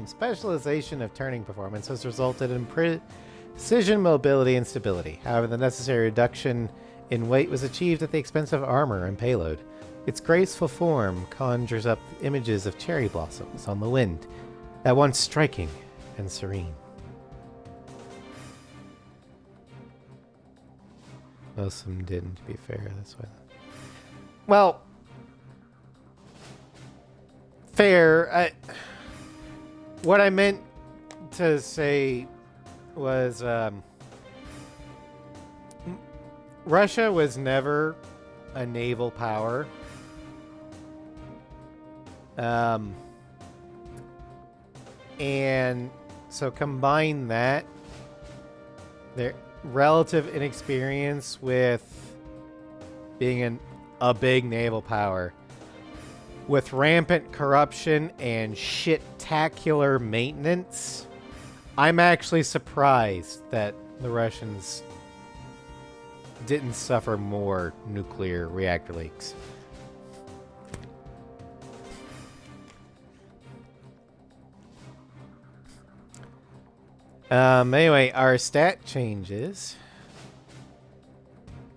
Specialization of turning performance has resulted in precision, mobility, and stability. However, the necessary reduction in weight was achieved at the expense of armor and payload. Its graceful form conjures up images of cherry blossoms on the wind, at once striking and serene. Most of them didn't, to be fair. That's why. Well, fair. What I meant to say was Russia was never a naval power. And so combine that, their relative inexperience with being a big naval power, with rampant corruption and shit-tacular maintenance. I'm actually surprised that the Russians didn't suffer more nuclear reactor leaks. Anyway, our stat changes.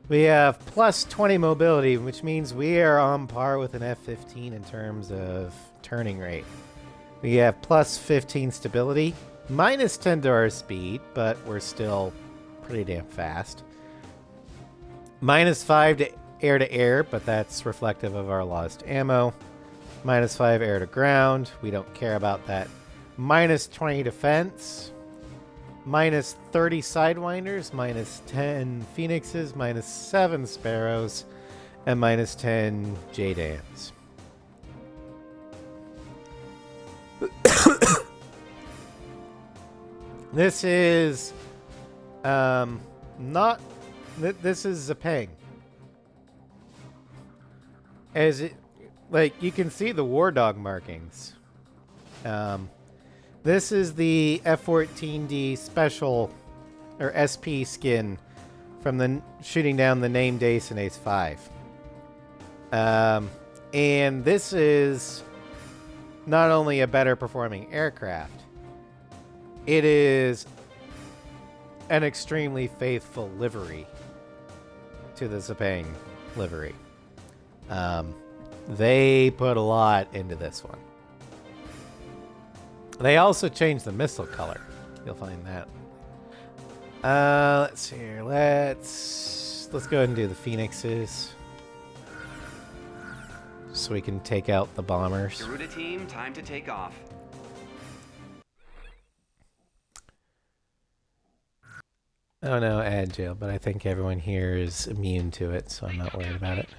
We have plus 20 mobility, which means we are on par with an F-15 in terms of turning rate. We have plus 15 stability, minus 10 to our speed, but we're still pretty damn fast. Minus 5 to air, but that's reflective of our lost ammo. Minus 5 air to ground. We don't care about that. Minus 20 defense. Minus 30 Sidewinders, minus 10 Phoenixes, minus 7 Sparrows, and minus 10 JDAMs. This is not. This is Zapang. As it, like, you can see the War Dog markings. This is the F-14D special, or SP skin, from the shooting down the named Ace and Ace 5. And this is not only a better performing aircraft, it is an extremely faithful livery to the Zapang livery. They put a lot into this one. They also changed the missile color. You'll find that. Let's see here. Let's go ahead and do the Phoenixes, so we can take out the bombers. Garuda team, time to take off. I don't know Agile, but I think everyone here is immune to it, so I'm not worried about it.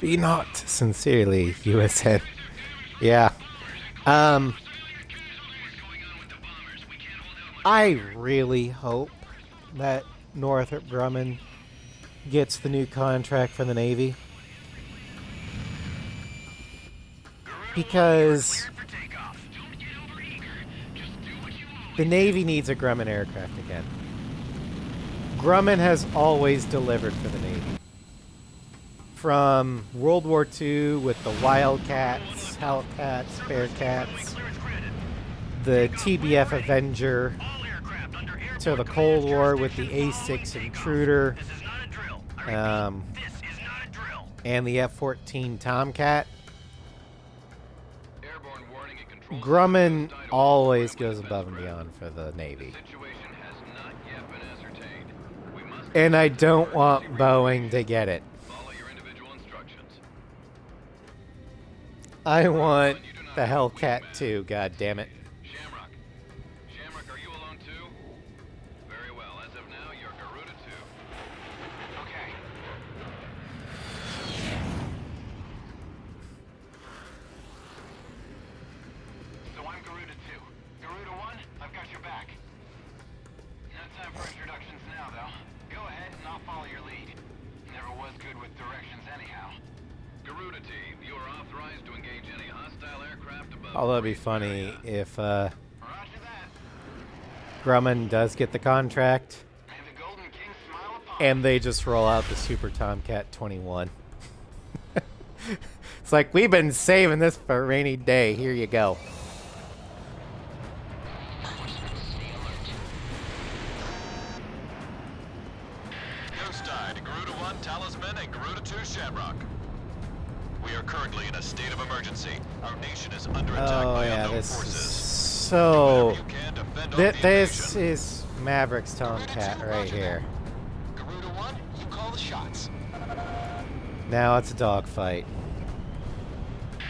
Be not sincerely, USN. Yeah. I really hope that Northrop Grumman gets the new contract from the Navy. Because the Navy needs a Grumman aircraft again. Grumman has always delivered for the Navy. From World War II with the Wildcats, Hellcats, Bearcats, the TBF Avenger, to the Cold War with the A6 Intruder, and the F-14 Tomcat. Airborne warning and control. Grumman always goes above and beyond for the Navy. Situation has not yet been ascertained. We must And I don't want Boeing to get it. follow your individual instructions. I want the Hellcat too, god damn it. Shamrock. Shamrock, are you alone too? Very well. As of now, you're Garuda 2. Okay. So I'm Garuda 2. Garuda 1, I've got your back. No time for introductions now, though. Go ahead and I'll follow your lead. Never was good with directions anyhow. Garuda team, you are authorized to engage any hostile aircraft above. Although it'd be funny if Roger that. Grumman does get the contract May the Golden King smile upon and they just roll out the Super Tomcat 21. It's like, we've been saving this for a rainy day. Here you go. Ghost Eye to Garuda 1 Talisman and Garuda 2 Shamrock. We are currently in a state of emergency. Our nation is under attack Oh by yeah, unknown this is forces. so... Whatever you can to fend off the This invasion. is Maverick's Tomcat right here. Garuda 1, you call the shots. Now it's a dogfight. This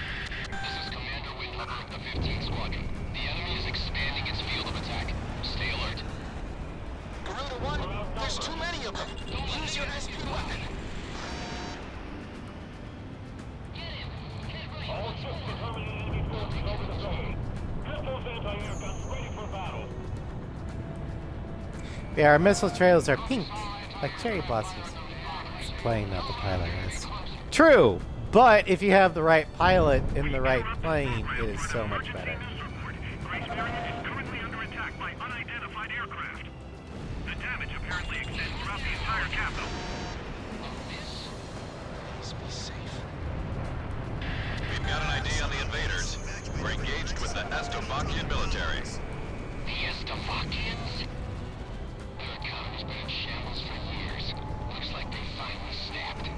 is Commander Whitlover of the 15th Squadron. The enemy is expanding its field of attack. Stay alert. Garuda 1, there's too many of them. Use your SP weapon. All ships determining enemy forces over the zone. Get those anti-air guns ready for battle. Yeah, our missile trails are pink, like cherry blossoms. It's the plane, not the pilot. Is. True, but if you have the right pilot in the right plane, it is so much better. Grace Area is currently under attack by unidentified aircraft. The damage apparently extends throughout the entire capital. Please be safe. We've got an ID on the invaders. We're engaged with the Estovakian military. The Estovakians? Their economy's been in shambles for years. Looks like they finally snapped.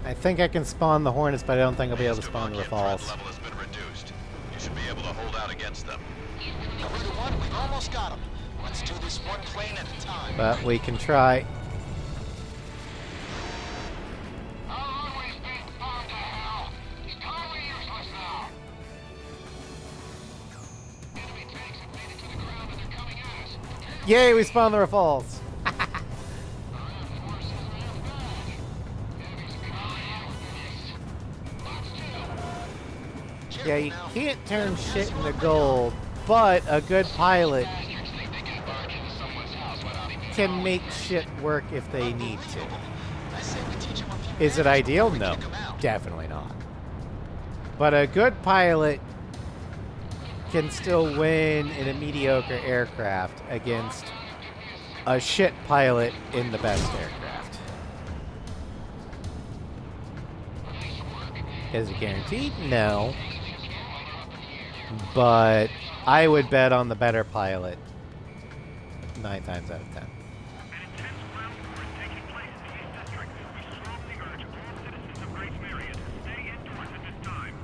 I think I can spawn the Hornets, but I don't think I'll be able to spawn the Estovakian threat Rafales. level has been reduced. You should be able to hold out against them. Garuda 1, we've almost got them. Let's do this one plane at a time. But we can try. Our runway's being bombed to hell. It's totally useless now. Enemy tanks have made it to the ground and they're coming at us. Yay, we spawned the Rafales. Yeah, you can't turn shit into gold, but a good pilot can make shit work if they need to. Is it ideal? No, definitely not. But a good pilot can still win in a mediocre aircraft against a shit pilot in the best aircraft. Is it guaranteed? No. But I would bet on the better pilot 9 times out of 10. An intense ground war is taking place in the East District. We strongly urge all citizens of Grace Marion to stay indoors at this time.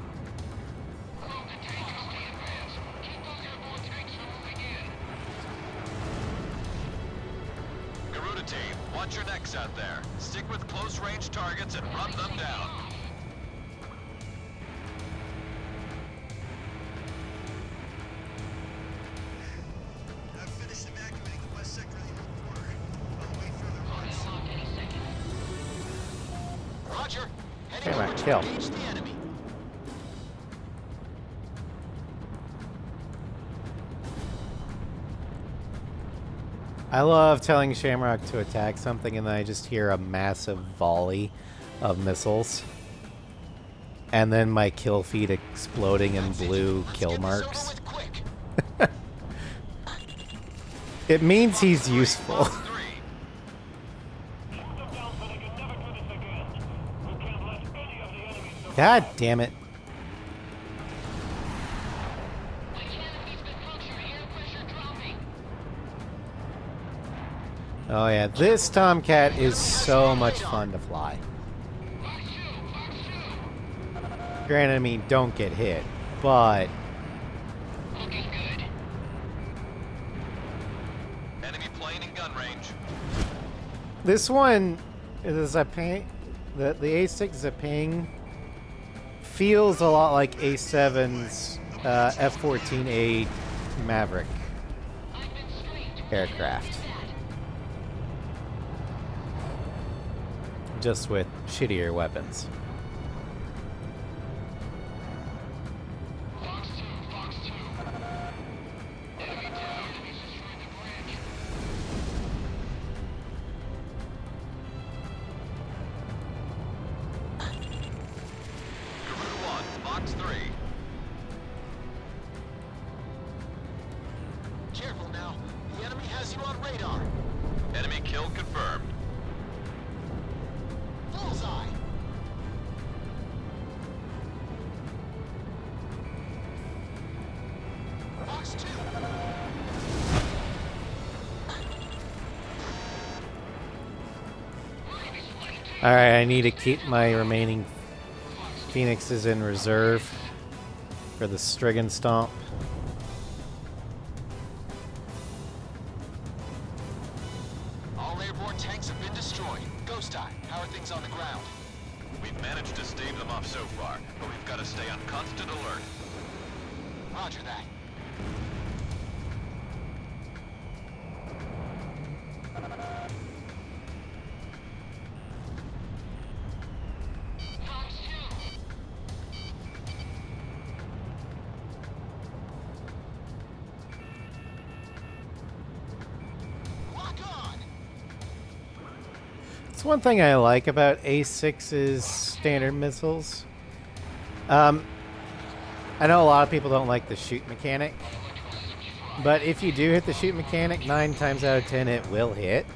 Garuda team, watch your necks out there. Stick with close-range targets and run them down. I've finished evacuating the west sector of the Old Quarter. I'll wait further orders. Roger. Heading Camera, over to kill. engage the enemy. I love telling Shamrock to attack something and then I just hear a massive volley of missiles. And then my kill feed exploding in blue kill marks. Let's get this over with quick. It means he's useful. Fox 3. Shoot them down so they can never do this again. We can't let any of the enemy survive. God damn it. My canovy's been punctured. Air pressure dropping. Oh yeah, this Tomcat is so much fun to fly. Fox 2, Fox 2. Granted, I mean, don't get hit, but Looking good. Enemy plane in gun range. this one is a ping. The A6 Zaping feels a lot like A7's F-14A Maverick I've been screened. aircraft, just with shittier weapons. Fox 2, Fox 2. Enemy down. He's destroyed the bridge. Garuda 1, Fox 3. Careful now. The enemy has you on radar. Enemy kill confirmed. Bullseye. Fox 2. Alright, I need to keep my remaining Phoenixes in reserve for the Strigan Stomp. All airborne tanks have been destroyed. Ghost Eye, how are things on the ground? We've managed to stave them off so far, but we've got to stay on constant alert. Roger that. Fox 2. Lock on. It's one thing I like about A6's standard missiles. I know a lot of people don't like the shoot mechanic, but if you do hit the shoot mechanic, 9 times out of 10 it will hit.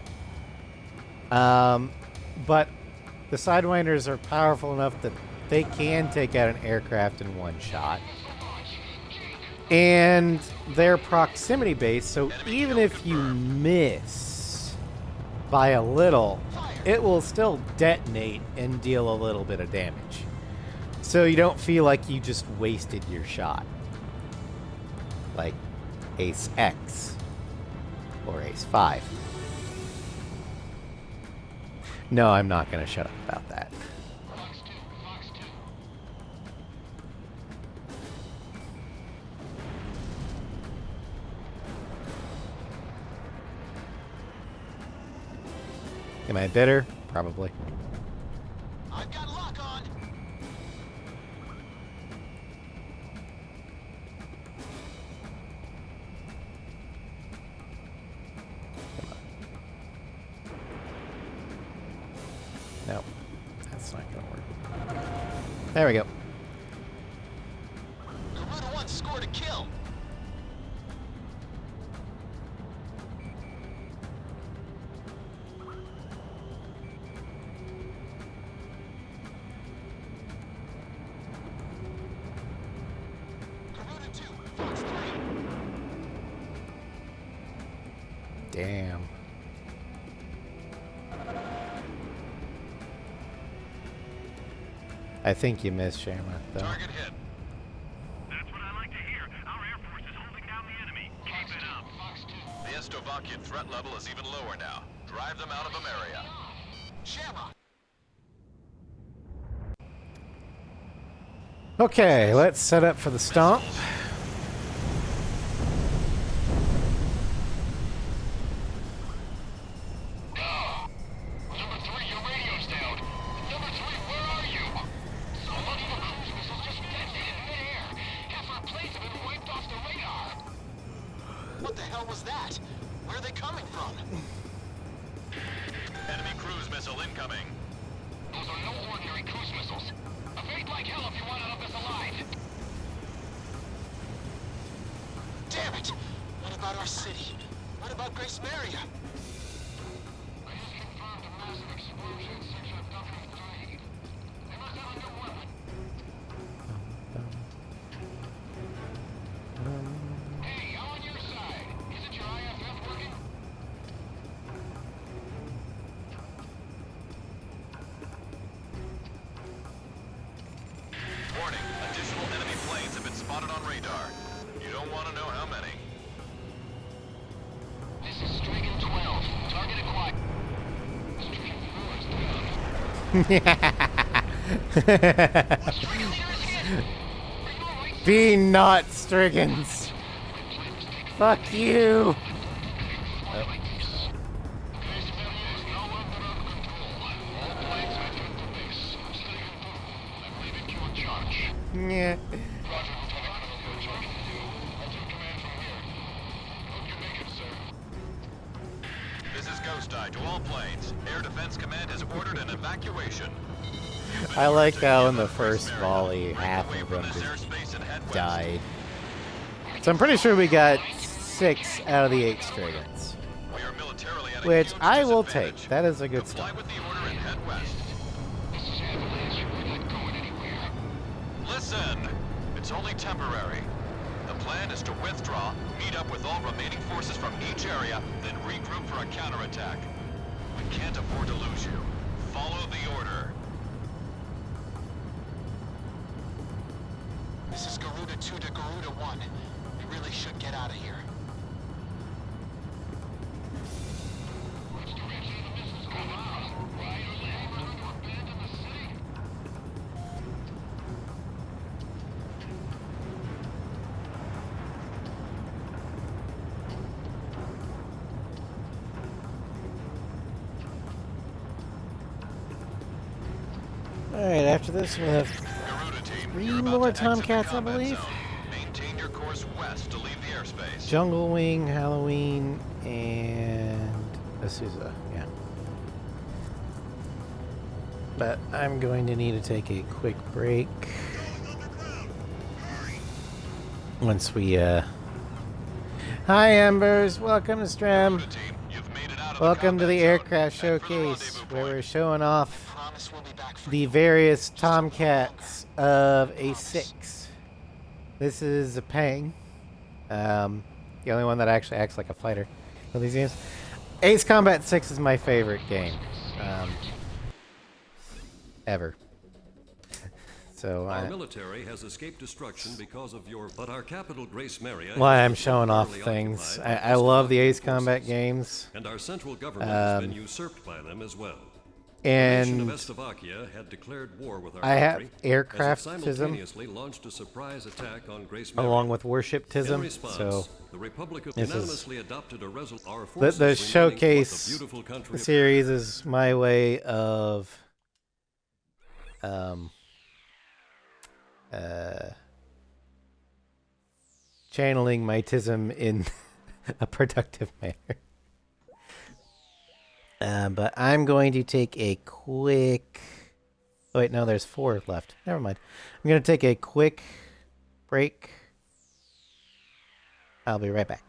But the Sidewinders are powerful enough that they can take out an aircraft in one shot. And they're proximity based, so even if you miss by a little, it will still detonate and deal a little bit of damage. So you don't feel like you just wasted your shot. Like Ace X or Ace 5. No, I'm not going to shut up about that. Fox 2, Fox 2. Am I bitter? Probably. I've got lock on. No, that's not going to work. There we go. Garuda 1 scored a kill. Garuda 2, Fox 3. Damn. I think you missed, Shamrock, though. Target hit. That's what I like to hear. Our Air Force is holding down the enemy. Keep it up. Fox 2. The Estovakian threat level is even lower now. Drive them out of Ameria. Shamrock. Okay, let's set up for the stomp. Number 3, your radio's down. Number 3, where are you? Somebody the cruise missiles just detonated in midair. Half our planes have been wiped off the radar. What the hell was that? Where are they coming from? Enemy cruise missile incoming. Those are no ordinary cruise missiles. Evade like hell if you want out of this alive. Damn it! What about our city? What about Grace Maria? I just confirmed a massive explosion in Sector W3. They must have a new weapon. Hey, I'm on your side. Isn't your IFF working? Warning, additional enemy planes have been spotted on radar. You don't want to know how many. This is Strigan 12. Target acquired. Strigan 4 is down. Strigan leader is hit. Are you alright? Be not Striggins. Fuck you. Yeah. This is Ghost Eye to all planes. Air Defense Command has ordered an evacuation. I like how in the first volley, half Away of from them this just airspace and head west. died. So I'm pretty sure we got 6 out of the 8 Striggins. We are militarily at a Which huge I will disadvantage. take. That is a good Comply start. with the order and head west. This is Avalanche. We're not going anywhere. Listen, it's only temporary. The plan is to withdraw, meet up with all remaining forces from each area, then regroup for a counterattack. We can't afford to lose you. Follow the order. This is Garuda 2 to Garuda 1. We really should get out of here. Which direction are the missiles coming from? Right or left? We're going to abandon the city? Alright, after this we'll have Garuda team, 3 you're about more to exit the Tomcats, I combat believe. zone. Maintain your course west to leave the airspace. Jungle Wing, Halloween, and Azusa. Yeah. But I'm going to need to take a quick break once we Hi Embers, welcome to Stram. Garuda team, you've made it out of Welcome to combat the zone. aircraft Head for the showcase rendezvous where point. we're showing off Promise we'll be back for the you. various Tomcats of A6. This is a Pang. The only one that actually acts like a fighter of these games. Ace Combat 6 is my favorite game. Ever. So Our military has escaped destruction because of your... But our capital, Grace Maria... why has I'm been showing off temporarily things. occupied by I love the Ace Czechoslovakian Combat forces, games. And our central government has been usurped by them as well. The And nation of Slovakia had declared war with our I have country aircraftism as it simultaneously launched a surprise attack on Grace Maria. along with In worshiptism. response, So the Republic of this is- unanimously adopted a our the forces remaining showcase what the beautiful country of series is my way of channeling my tism in a productive manner. But I'm going to take a quick... Oh, wait, no, there's 4 left. Never mind. I'm going to take a quick break. I'll be right back.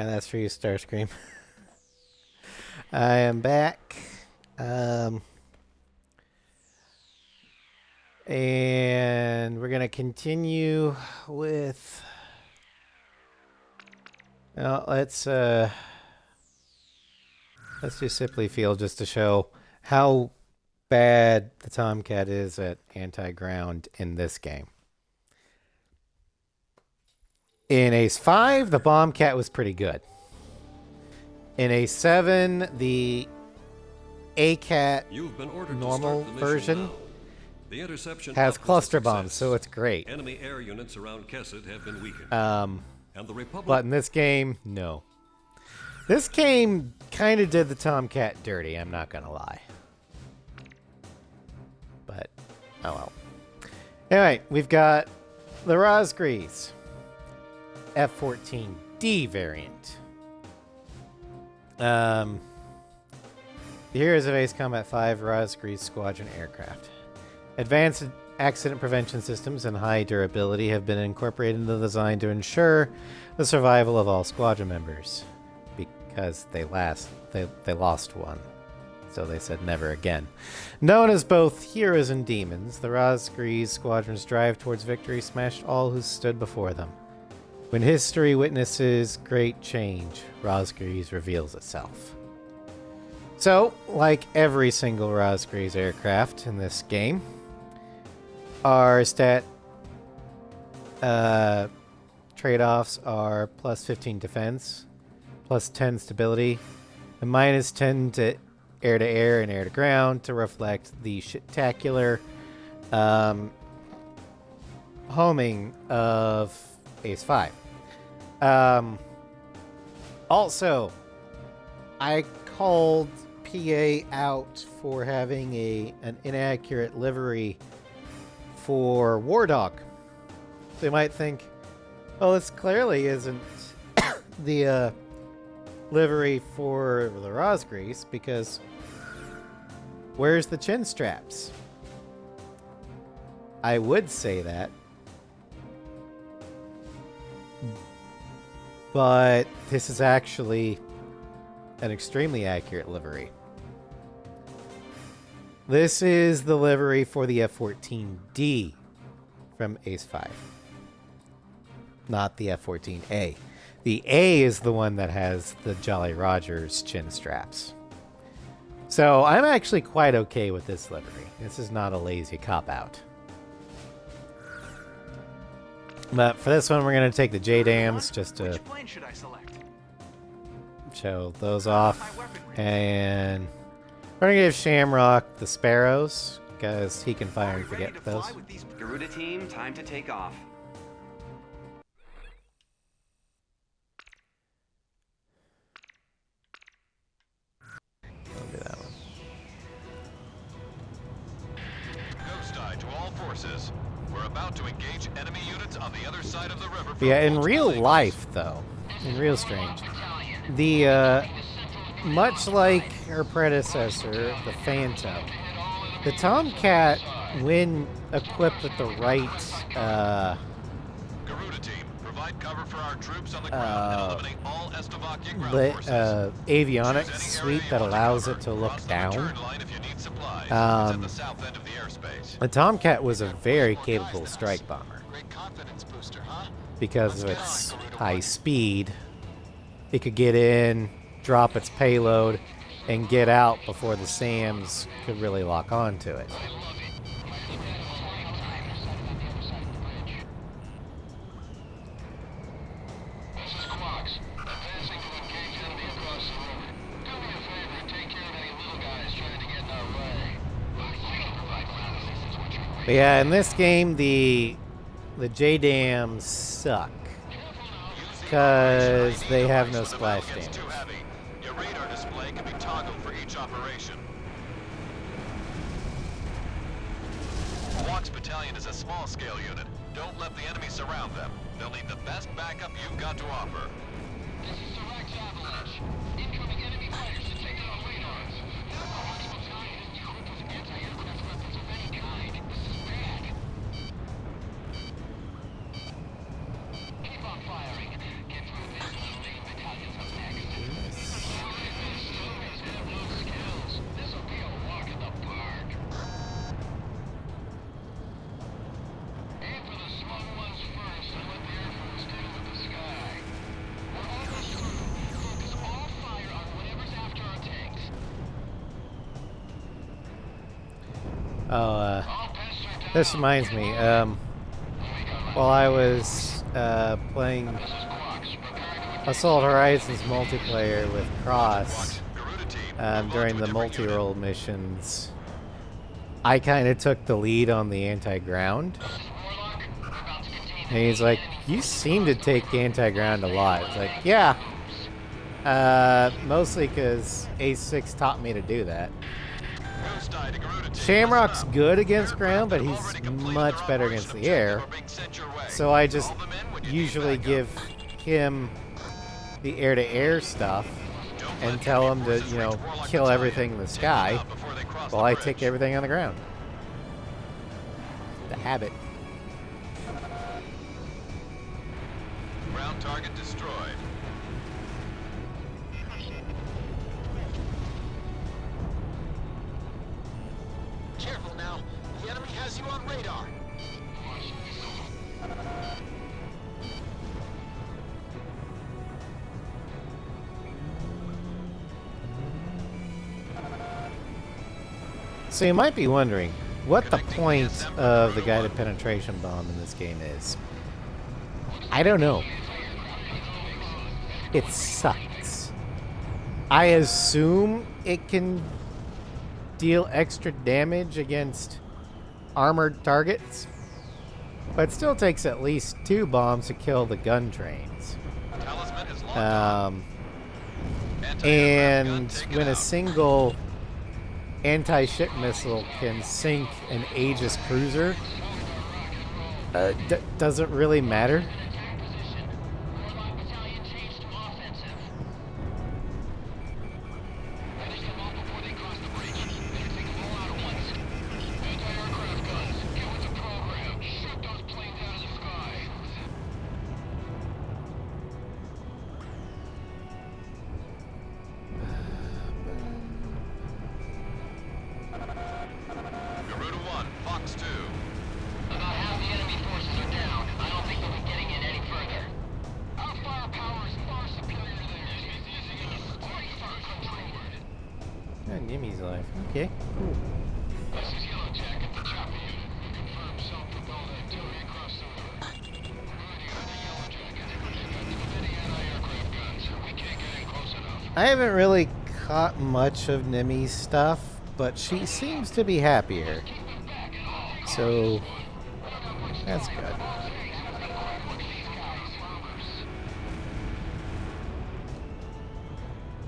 And that's for you, Starscream. I am back. And we're going to continue with... Well, let's do Sipley Field just to show how bad the Tomcat is at anti-ground in this game. In Ace 5, the Bombcat was pretty good. In Ace 7, the ACAT You've been ordered normal to start the mission version now. The interception has up was a cluster success. bombs, so it's great. Enemy air units around Kesset have been weakened. And the Republic... But in this game, no. This game kind of did the Tomcat dirty, I'm not going to lie. But, oh well. Anyway, we've got the Rosgrees F-14D variant. The Heroes of Ace Combat 5 Rosgrees Squadron aircraft. Advanced accident prevention systems and high durability have been incorporated into the design to ensure the survival of all squadron members. Because they lost one. So they said never again. Known as both heroes and demons, the Rosgrees squadron's drive towards victory smashed all who stood before them. When history witnesses great change, Rosgrees reveals itself. So, like every single Rosgrees aircraft in this game, our stat trade-offs are plus 15 defense, plus 10 stability, and minus 10 to air-to-air and air-to-ground to reflect the shit-tacular homing of Ace 5. Also, I called PA out for having an inaccurate livery for War Dog. So you might think, oh, this clearly isn't the livery for the Rosgrees, because where's the chin straps? I would say that, but this is actually an extremely accurate livery. This is the livery for the F-14D from Ace 5. Not the F-14A. The A is the one that has the Jolly Rogers chin straps. So I'm actually quite okay with this livery. This is not a lazy cop-out. But for this one, we're going to take the J-Dams just to Which plane should I select? show those off. And we're going to give Shamrock the Sparrows, because he can fire and Ready forget to those. fly with these Garuda team, time to take off. I'll do that one. Ghost Eye to all forces. We're about to engage enemy units on the other side of the river. But yeah, in real life, though, in Real Strange, the much like her predecessor, the Phantom, the Tomcat, when equipped with the right Garuda team, provide cover for our troops on the ground and eliminate all Estovakian ground forces. avionics Choose any suite area that you want to allows cover. it to look Cross the down. return line if you need supplies. It's at the south end of the airspace. The Tomcat was a very capable strike bomber. Great confidence booster, huh? Because of its high speed, it could get in, drop its payload, and get out before the SAMs could really lock onto it. This is Quox. Advancing to engage enemy across the river. Do me a favor and take care of any little guys trying to get in our way. I can provide ground assistance when you're ready. But yeah, in this game, the J-Dams suck. Because they have no splash Gets damage. too heavy. Your radar display can be toggled for each operation. Quox Battalion is a small-scale unit. Don't let the enemy surround them. They'll need the best backup you've got to offer. This is direct avalanche. Incoming enemy fighters to take out radars. Quox Battalion is equipped with anti-aircraft weapons of any kind. This is bad. Keep on firing. Get through this and the main battalion's This reminds me. While I was playing Assault Horizons multiplayer with Cross during the multi-role missions, I kind of took the lead on the anti-ground. And he's like, "You seem to take anti-ground a lot." It's like, yeah. Mostly because A6 taught me to do that. Shamrock's good against ground, but he's much better against the air. So I just usually give him the air-to-air stuff and tell him to, you know, kill everything in the sky while I take everything on the ground. The habit. Ground target destroyed. Careful now. The enemy has you on radar. So you might be wondering what the point of the guided penetration bomb in this game is. I don't know. It sucks. I assume it can deal extra damage against armored targets, but it still takes at least 2 bombs to kill the gun trains. Talisman is locked on. And when a single anti-ship missile can sink an Aegis cruiser, does it really matter? Garuda 1, Fox 2. About half the enemy forces are down. I don't think they'll be getting in any further. Our firepower is far superior to theirs. Great first control. Nimmy's life. Okay, cool. This is Yellow Jacket, the chopper unit. We confirm self-propelled artillery across the river. Ready for the Yellow Jacket. We've got too many anti-aircraft guns. We can't get in close enough. I haven't really caught much of Nimmy's stuff, but she seems to be happier. So that's good.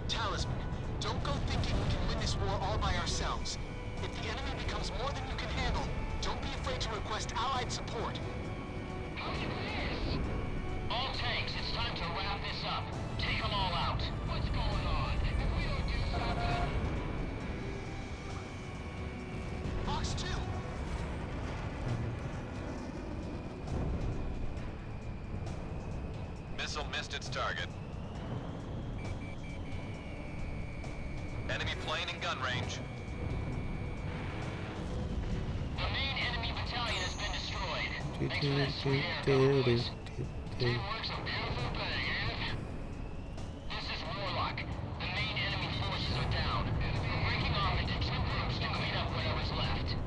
Talisman, don't go thinking we can win this war all by ourselves. If the enemy becomes more than you can handle, don't be afraid to request allied support. All tanks, it's time to wrap this up. Take them all out. What's going on? If we don't do something... Fox 2! Missile missed its target. Enemy plane in gun range. The main enemy battalion has been destroyed. Do, Thanks for do, that do, sweet air do, cover, do, boys. do. Teamwork's a beautiful thing, ain't it? This is Warlock. The main enemy forces are down. We're breaking off into 2 groups to clean up whatever's left.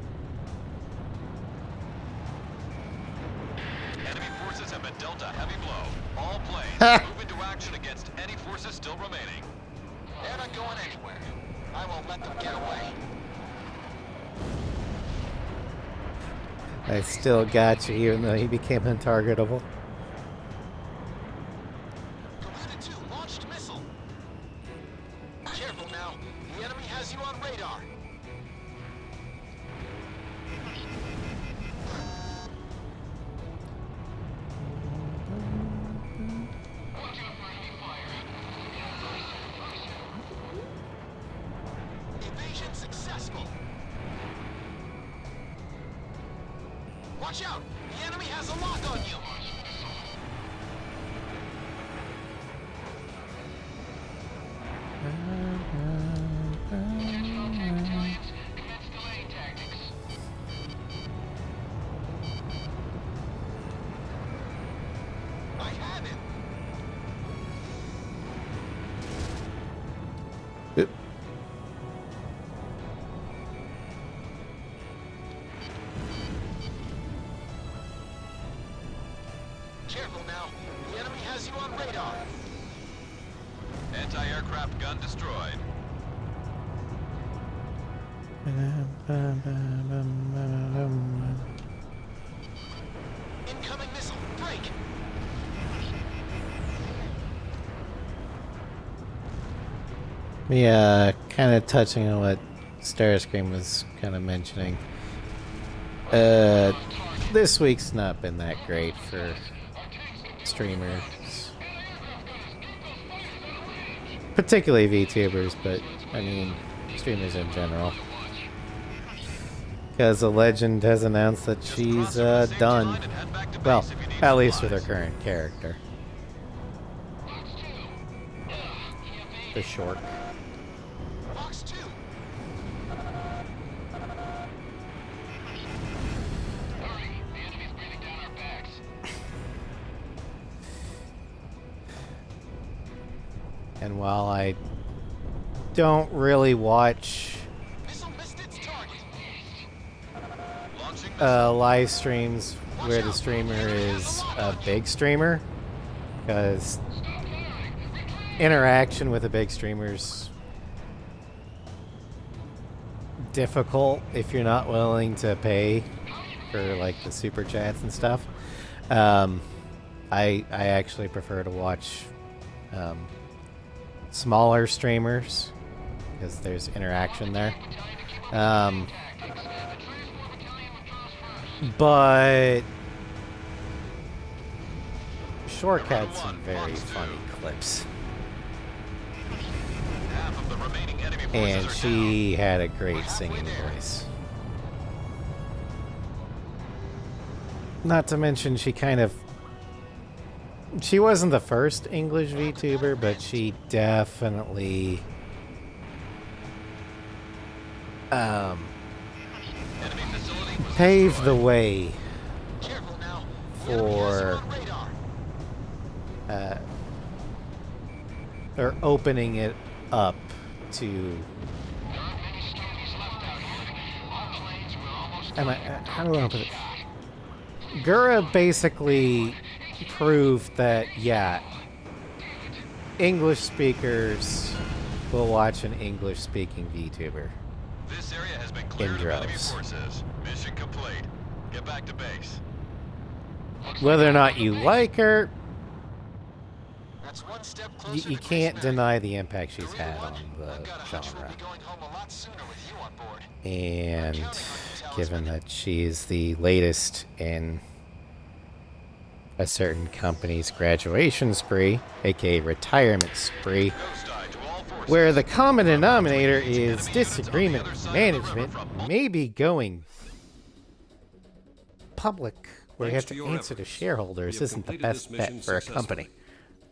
Enemy forces have been dealt a heavy blow. All planes move into action against any forces still remaining. They're not going anywhere. I won't let them get away. I still got you, even though he became untargetable. Garuda 2 launched missile. Careful now. The enemy has you on radar. Watch out for enemy fire. Evasion successful. Watch out! The enemy has a lock on you! Attention all tank battalions. Commence delaying tactics. I have him! Careful now. The enemy has you on radar. Anti-aircraft gun destroyed. Incoming missile. Break. Yeah, kind of touching on what Starscream was kind of mentioning. This week's not been that great for streamers. Particularly VTubers, but I mean, streamers in general. Because the Legend has announced that she's done. Well, at least with her current character. The short. Box 2. Hurry! The enemy's breathing down our backs. And while I don't really watch Missile missed its target. Launching live streams where the streamer is a big streamer, because interaction with a big streamer's difficult if you're not willing to pay for like the super chats and stuff. I actually prefer to watch smaller streamers because there's interaction there. But Shork had some very funny clips. half of the remaining enemy forces And are she had a great singing voice. Not to mention she wasn't the first English VTuber, but she definitely down. Enemy facility was paved the way Careful now. The enemy has you for on radar. or opening it up to how do I put it? Gura basically proved that, yeah, English speakers will watch an English speaking VTuber. This area has been cleared of enemy droves. forces. Mission complete. Get back to base. Whether or not you like her, That's one step closer you to can't Grace deny the impact she's Garuda had One, on I've the got a hunch we'll genre. be going home a lot sooner with you on board. And given that she's the latest in a certain company's graduation spree, aka retirement spree, Ghost eye to all forces. where the common denominator is disagreement with management, maybe going public where you have Thanks to to your answer to efforts, shareholders we have isn't the completed best this bet mission for a company.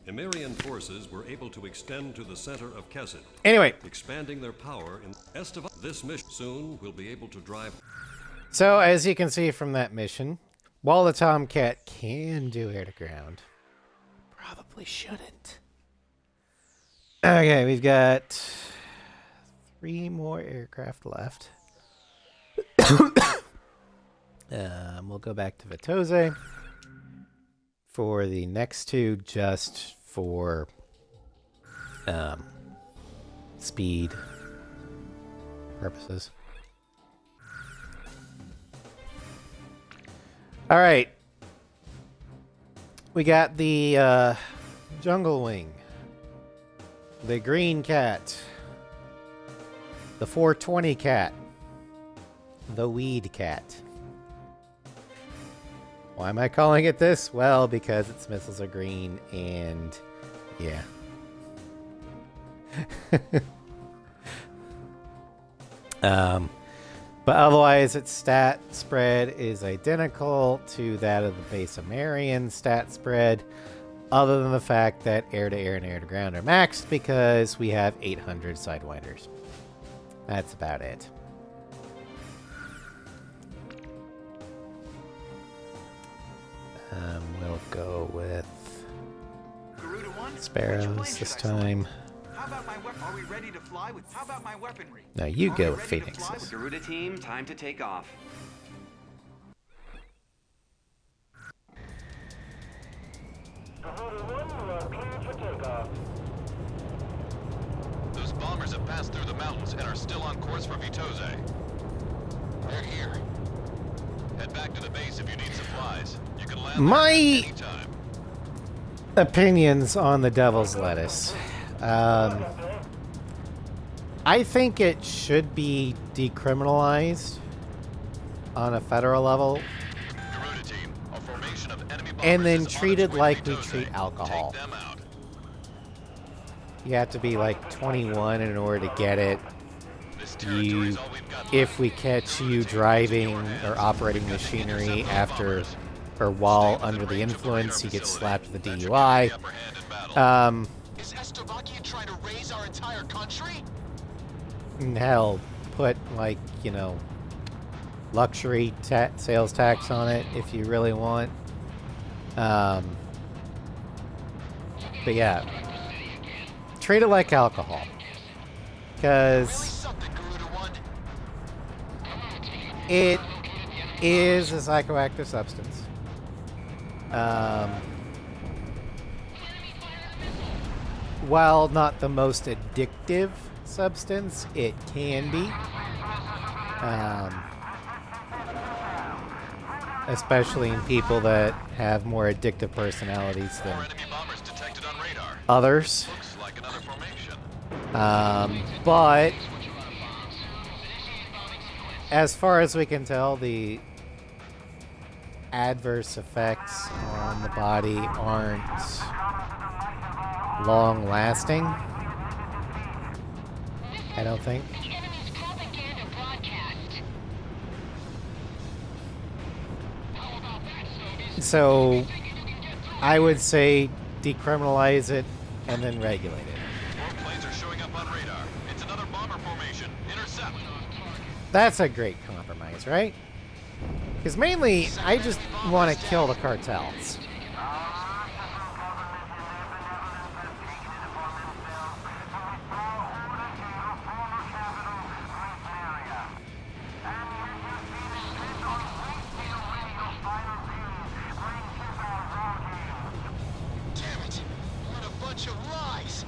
Emerian forces were able to extend to the center of Kessid, Anyway, expanding their power in Esteva. This mission soon will be able to drive. so as you can see from that mission, while the Tomcat can do air to ground, probably shouldn't. Okay, we've got 3 more aircraft left. We'll go back to Vitose for the next 2, just for speed purposes. All right. We got the Jungle Wing, the Green Cat, the 420 Cat, the Weed Cat. Why am I calling it this? Well, because its missiles are green and yeah. But otherwise, its stat spread is identical to that of the base Amerian stat spread, other than the fact that air-to-air and air-to-ground are maxed because we have 800 Sidewinders. That's about it. We'll go with Garuda One, Sparrows which plane this should I select? time. How about my weapon? Are we ready to fly with? How about my weaponry? No, you Are go we with ready to fly Phoenixes. Garuda team, time to take off. bombers have passed through the mountains and are still on course for Vitose. They're here. Head back to the base if you need supplies. You can land there at any time. Opinions on the devil's lettuce. I think it should be decriminalized on a federal level Garuda team, a formation of enemy bombers and then is on its treated way to like we Vitose. treat alcohol. Take them out. You have to be like 21 in order to get it. This territory is all we've got If left. we catch you driving or operating machinery after or while under the influence, you get slapped with a DUI. Is Estovakia trying to raise our entire country? Hell, put like, you know, luxury sales tax on it if you really want. But yeah, treat it like alcohol, Really because something, Garuda One. it is a psychoactive substance. While not the most addictive substance, it can be. Especially in people that have more addictive personalities than More enemy bombers detected on radar. others. Looks like another formation. But as far as we can tell, the adverse effects on the body aren't long lasting. I don't think. The enemy's propaganda broadcast. How about that, Soviets? So I would say decriminalize it and then regulate it. More planes are showing up on radar. It's another bomber formation. Intercept. That's a great compromise, right? Because mainly, I just want to kill the cartels. Damn it! What a bunch of lies!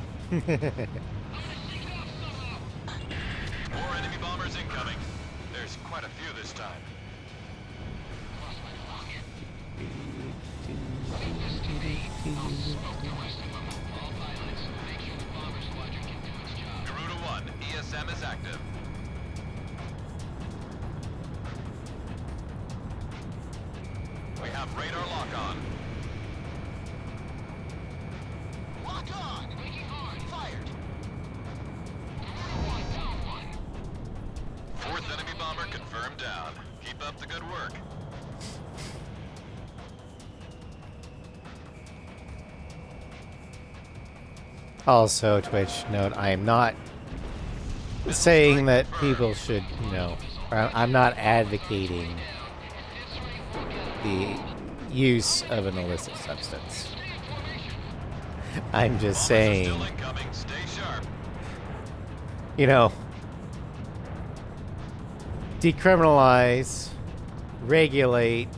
More enemy bombers incoming. There's quite a few this time. Garuda 1, ESM is active. We have radar lock on. Lock on! Fired! Fourth enemy bomber confirmed down. Keep up the good work. Also, Twitch note, I am not saying that people should, you know, or I'm not advocating the use of an illicit substance. I'm just saying, Still incoming. Stay sharp. you know, decriminalize, regulate,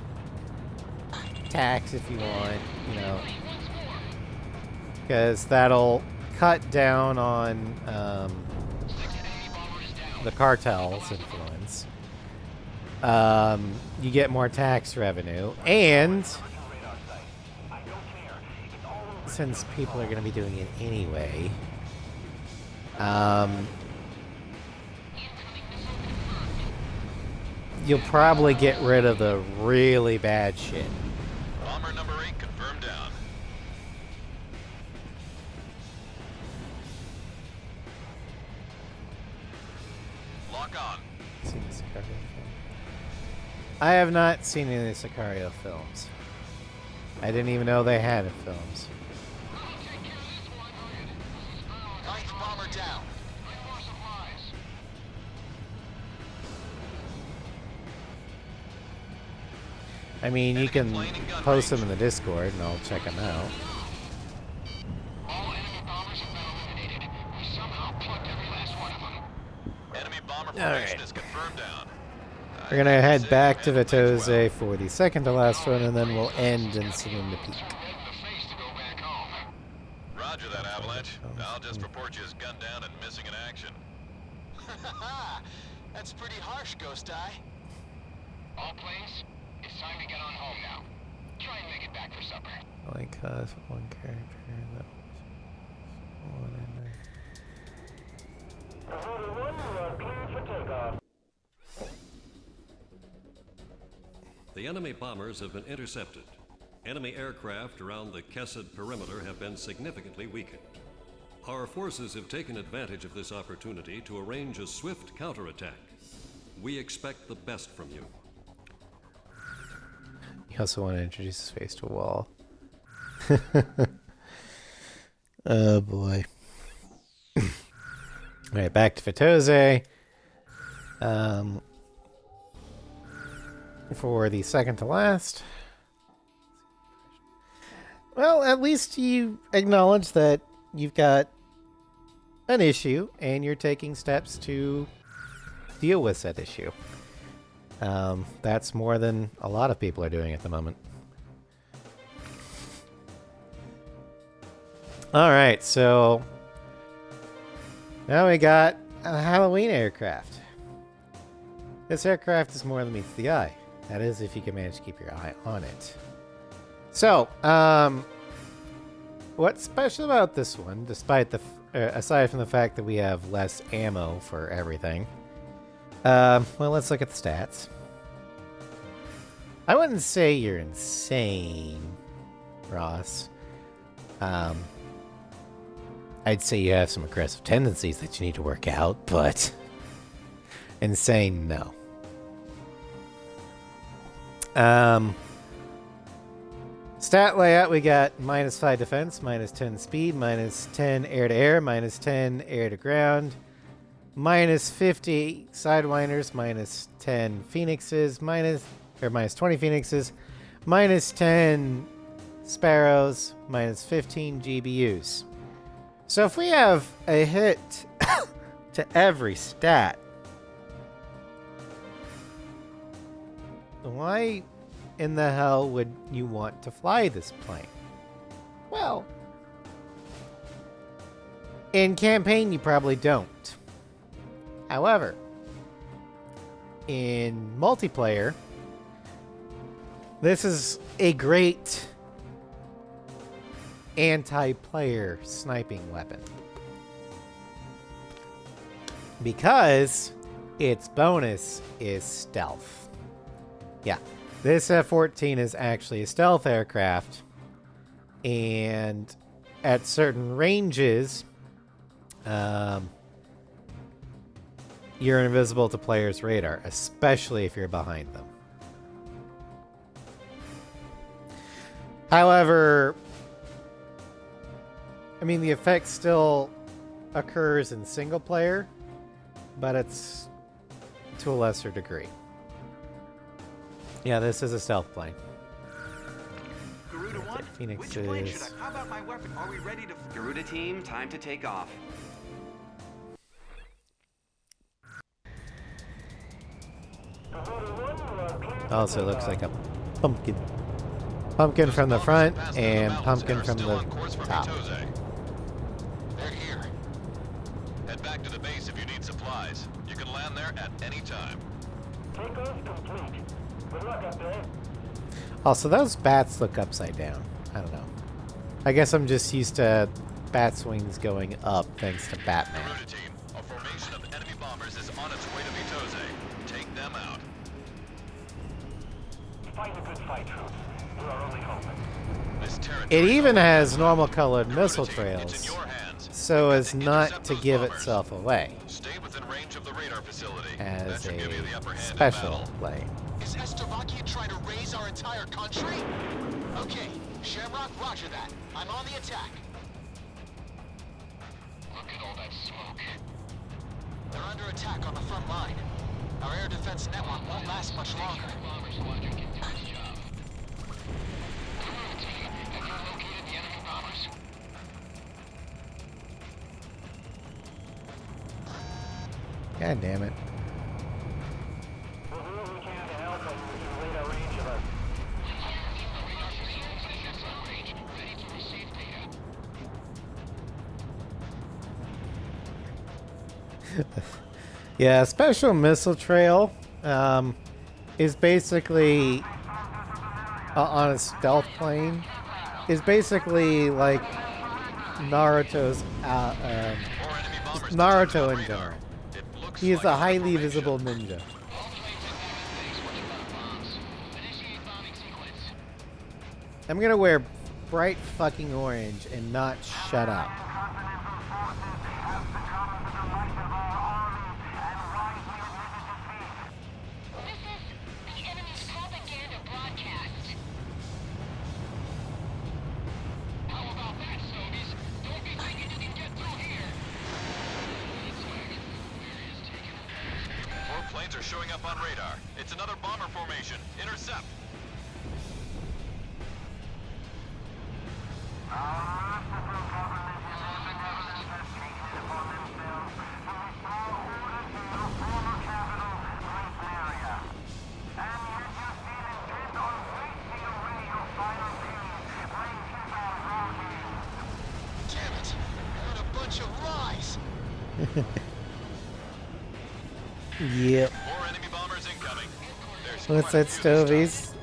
tax if you want, you know, because that'll cut down on the cartel's influence. You get more tax revenue, and since people are going to be doing it anyway, you'll probably get rid of the really bad shit. Bomber number 8 confirmed down. Lock on. Seen the Sicario film? I have not seen any of the Sicario films. I didn't even know they had films. Ninth bomber down. I mean, you can post them in the Discord and I'll check them out. All enemy bombers have been eliminated. We somehow plucked every last one of them. Enemy bomber All formation right. is confirmed down. We're gonna head back to Vitose for the second to last one, and then we'll end in Saloon to Peak. Head in the face to go back home. Roger that, Avalanche. I'll just report you as gunned down and missing in action. That's pretty harsh, Ghost Eye. All planes, it's time to get on home now. Try and make it back for supper. Only cause one character that was one in there. The enemy bombers have been intercepted. Enemy aircraft around the Kesed perimeter have been significantly weakened. Our forces have taken advantage of this opportunity to arrange a swift counterattack. We expect the best from you. You also want to introduce his face to a wall. Oh boy. Alright, back to Fitose. For the second to last. Well, at least you acknowledge that you've got an issue and you're taking steps to deal with said issue. That's more than a lot of people are doing at the moment. Alright, so now we got a Halloween aircraft. This aircraft is more than meets the eye. That is, if you can manage to keep your eye on it. So, what's special about this one, despite the, aside from the fact that we have less ammo for everything? Well, let's look at the stats. I wouldn't say you're insane, Ross. I'd say you have some aggressive tendencies that you need to work out, but insane, no. Stat layout, we got -5 defense, -10 speed, -10 air-to-air, -10 air-to-ground, -50 sidewinders, -10 phoenixes, -20 phoenixes, -10 sparrows, -15 GBUs. So if we have a hit to every stat, why in the hell would you want to fly this plane? Well, in campaign you probably don't. However, in multiplayer, this is a great anti-player sniping weapon. Because its bonus is stealth. Yeah, this F-14 is actually a stealth aircraft, and at certain ranges, you're invisible to players' radar, especially if you're behind them. However, I mean, the effect still occurs in single player, but it's to a lesser degree. Yeah, this is a stealth plane. Garuda 1, Phoenix which plane is- should I? How about my weapon? Are we ready to... Garuda team, time to take off. Also looks like a pumpkin. Pumpkin from the front and pumpkin from the top. They're here. Head back to the base if you need supplies. You can land there at any time. Takeoff complete. Good luck up there. Also, those bats look upside down. I don't know. I guess I'm just used to bat swings going up thanks to Batman. Garuda team, a formation of enemy bombers is on its way to Vitose. Take them out. Fight a good fight, troops. We're our only hope. This It territory even is has normal colored Garuda missile team, it's in trails, your hands. so as Intercept not to those give bombers. itself away Stay within range of the radar facility. That as should give you the upper a hand in special battle. plane. Is Slovakia trying to raise our entire country? Okay, Shamrock, roger that. I'm on the attack. Look at all that smoke. They're under attack on the front line. Our air defense network won't last much longer. Bomber squadron can do its job. Garuda team, have you located the enemy bombers? God damn it. We'll do what we can to help them within radar range of us. Radar systems in SR range, ready to receive data. Yeah, special missile trail is basically on a stealth plane. Is basically like Naruto's More enemy bombers Naruto detected on in radar. general. It looks He is like a it's highly formation. visible ninja. All planes in common base, watch about bombs. Initiate bombing sequence. I'm gonna wear bright fucking orange and not shut up. This is the enemy's propaganda broadcast. How about that, Stogies? Don't be thinking you can get through here. Looks like area's taken. 4 planes are showing up on radar. It's another bomber formation. Intercept. Damn it! What a bunch of lies! Yep. More enemy bombers incoming. There's What's quite a that, few this time. Stovies?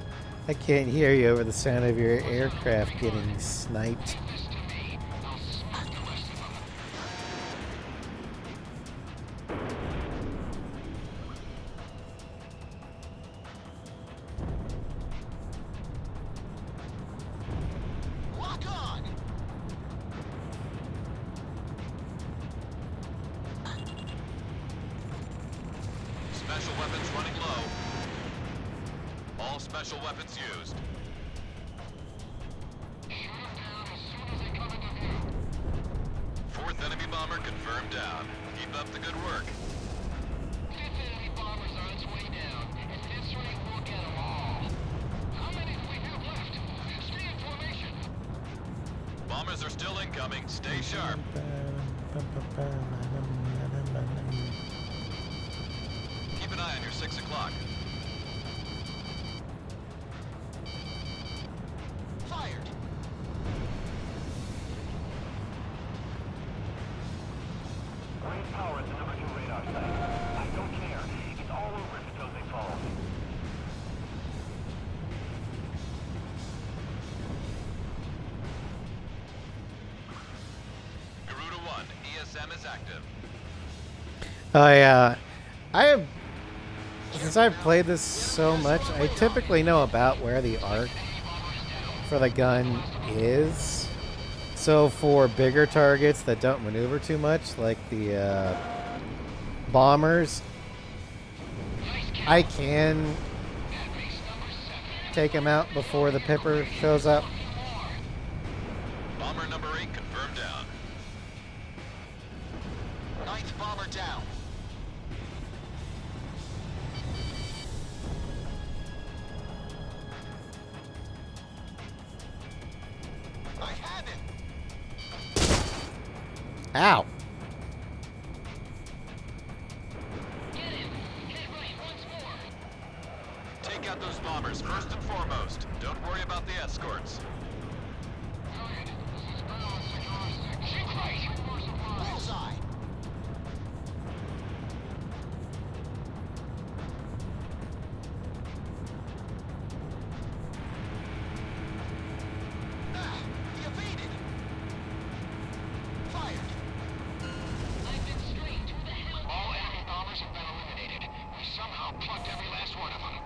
I can't hear you over the sound of your aircraft getting sniped. Lock on! Special weapons running low. All special weapons used. Shoot them down as soon as they come into view. 4th enemy bomber confirmed down. Keep up the good work. 5th enemy bomber's on its way down. At this rate, we'll get them all. How many do we have left? Stay in formation. Bombers are still incoming. Stay sharp. Keep an eye on your 6 o'clock. Fired! Raise power at the number 2 radar site. I don't care. It's all over if Jose falls. Garuda 1, ESM is active. I have, since I've played this so much, I typically know about where the arc for the gun is. So for bigger targets that don't maneuver too much, like the bombers, I can take them out before the pipper shows up. Bomber number 8 confirmed down. 9th bomber down. I have it! Ow! Get him. Hit right once more. Take out those bombers first and foremost. Don't worry about the escorts. Target. This is Brown, Sector 6. Shoot right. More supplies. Bullseye! Ah! He evaded! Fired! I've been straight to the hell. All enemy bombers have been eliminated. We somehow plucked every last one of them.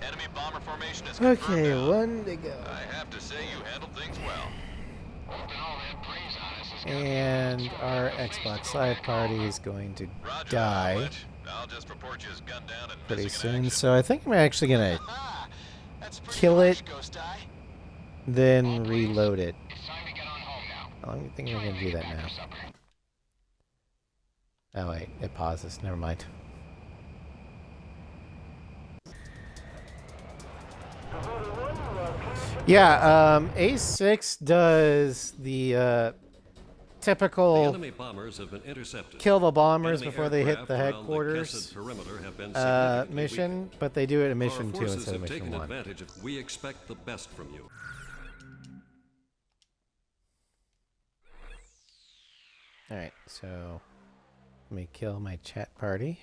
Enemy bomber formation is confirmed Okay, down. one to go. I have to say you handled things well. Hoping all that brains on us is gonna And our Xbox Live party is going to Roger, die Witch. I'll just report you as gunned down and pretty missing in soon. action. So I think I'm actually gonna Ah! That's pretty Kill harsh, it. Ghost Eye. then reload it. It's time to get on home now. I don't think I'm gonna do that now. Oh wait, it pauses. Never mind. Yeah, A6 does the typical The enemy bombers have been intercepted. kill the bombers Enemy before they hit aircraft the around headquarters Kesed perimeter have been significantly mission, weakened. but they do it in Our mission 2 forces instead of have mission taken 1. advantage of. We expect the best from you. Alright, so Let me kill my chat party.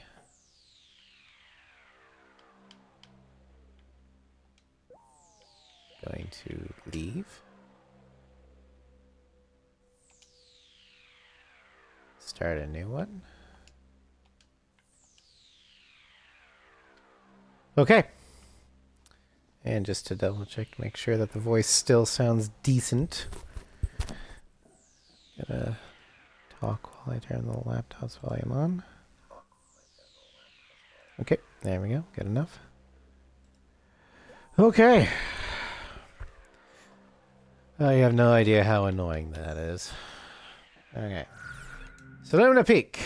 Going to leave. Start a new one. Okay. And just to double check to make sure that the voice still sounds decent. Gonna talk while I turn the laptop's volume on. Okay, there we go. Good enough. Okay. I have no idea how annoying that is. Okay. So I'm gonna peek.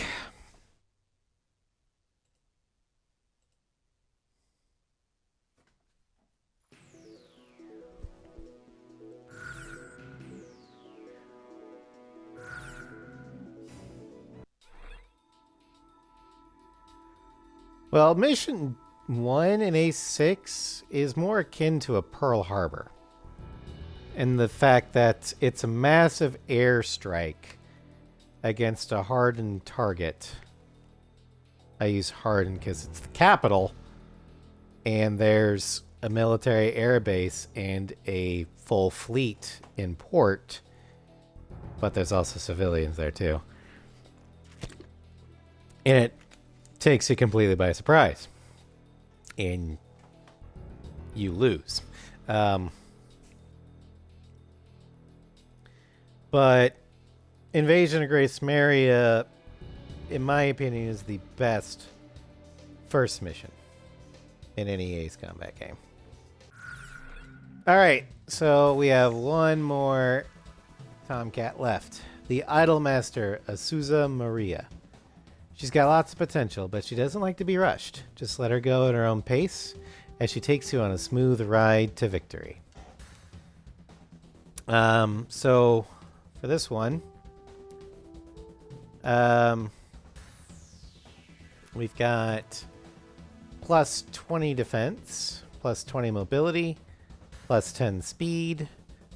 Well, Mission 1 in A6 is more akin to a Pearl Harbor. And the fact that it's a massive airstrike against a hardened target. I use hardened because it's the capital. And there's a military air base and a full fleet in port. But there's also civilians there too. And it takes you completely by surprise. And you lose. But Invasion of Grace Maria, in my opinion, is the best first mission in any Ace Combat game. Alright, so we have one more Tomcat left. The Idolmaster, Azusa Maria. She's got lots of potential, but she doesn't like to be rushed. Just let her go at her own pace as she takes you on a smooth ride to victory. So for this one, we've got plus 20 defense, plus 20 mobility, plus 10 speed,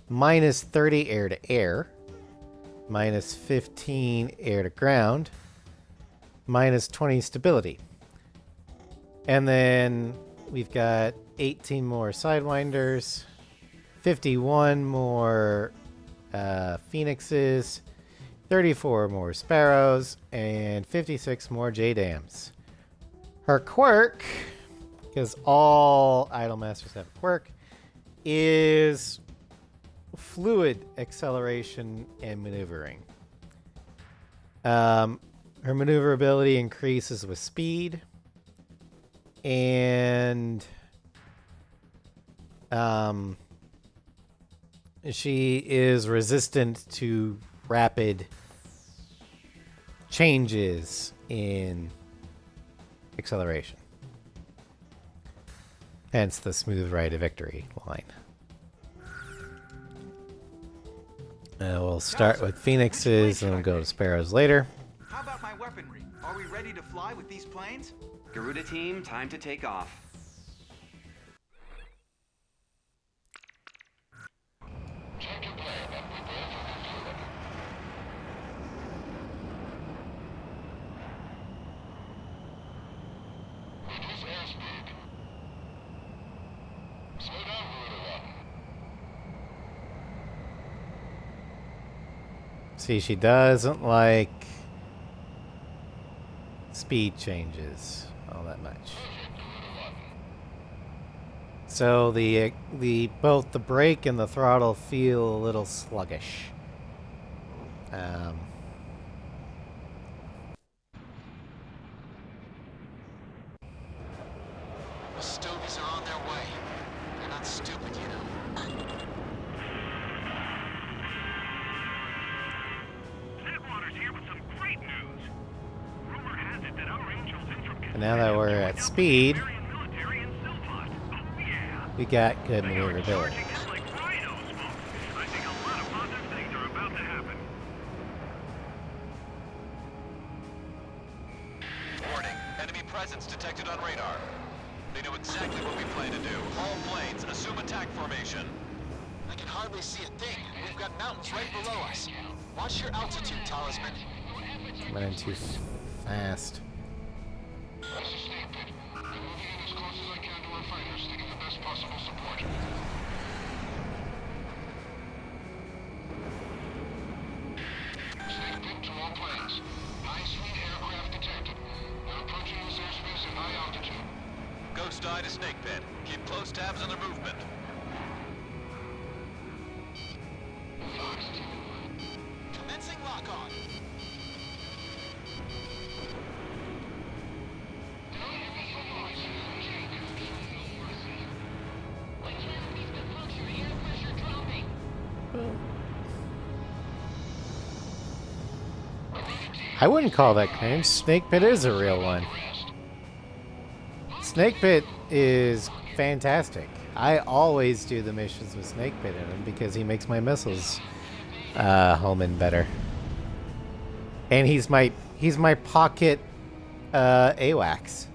minus 30 air to air, minus 15 air to ground, minus 20 stability. And then we've got 18 more Sidewinders, 51 more Phoenixes, 34 more Sparrows, and 56 more J-Dams. Her quirk, because all Idolmasters have a quirk, is fluid acceleration and maneuvering. Her maneuverability increases with speed, and she is resistant to rapid changes in acceleration. Hence the smooth ride to victory line. We'll start with Phoenixes and we'll go to Sparrows later. How about my weaponry? Are we ready to fly with these planes? Garuda team, time to take off. Check your plane and prepare for refueling. Reduce airspeed. Slow down, Garuda 1. See, she doesn't like speed changes all that much. So the both the brake and the throttle feel a little sluggish. The Stogies are on their way. They're not stupid, you know. Headwaters here with some great news. Rumor has it that our angels in from And now that we're at speed, military in Silpot. Oh yeah. we got good They are maneuverability. charging us like rhinos, folks. I think a lot of positive things are about to happen. Warning, enemy presence detected on radar. They know exactly what we plan to do. All planes, assume attack formation. I can hardly see a thing. We've got mountains right below us. Watch your altitude, Talisman. Coming into fast. This is Snake Pit. I'm moving in as close as I can to our fighters to give the best possible support. Snake Pit to all planes. High-speed aircraft detected. They're approaching this airspace at high altitude. Ghost Eye to Snake Pit. Keep close tabs on their movement. Fox 2. Commencing lock-on. Don't hear me so much. Jacob, show no mercy. My canopies malfunction. Air pressure dropping. I wouldn't call that cringe. Snake Pit is a real one. Snake Pit is fantastic. I always do the missions with Snake Pit in him because he makes my missiles home in better. And he's my pocket AWACS.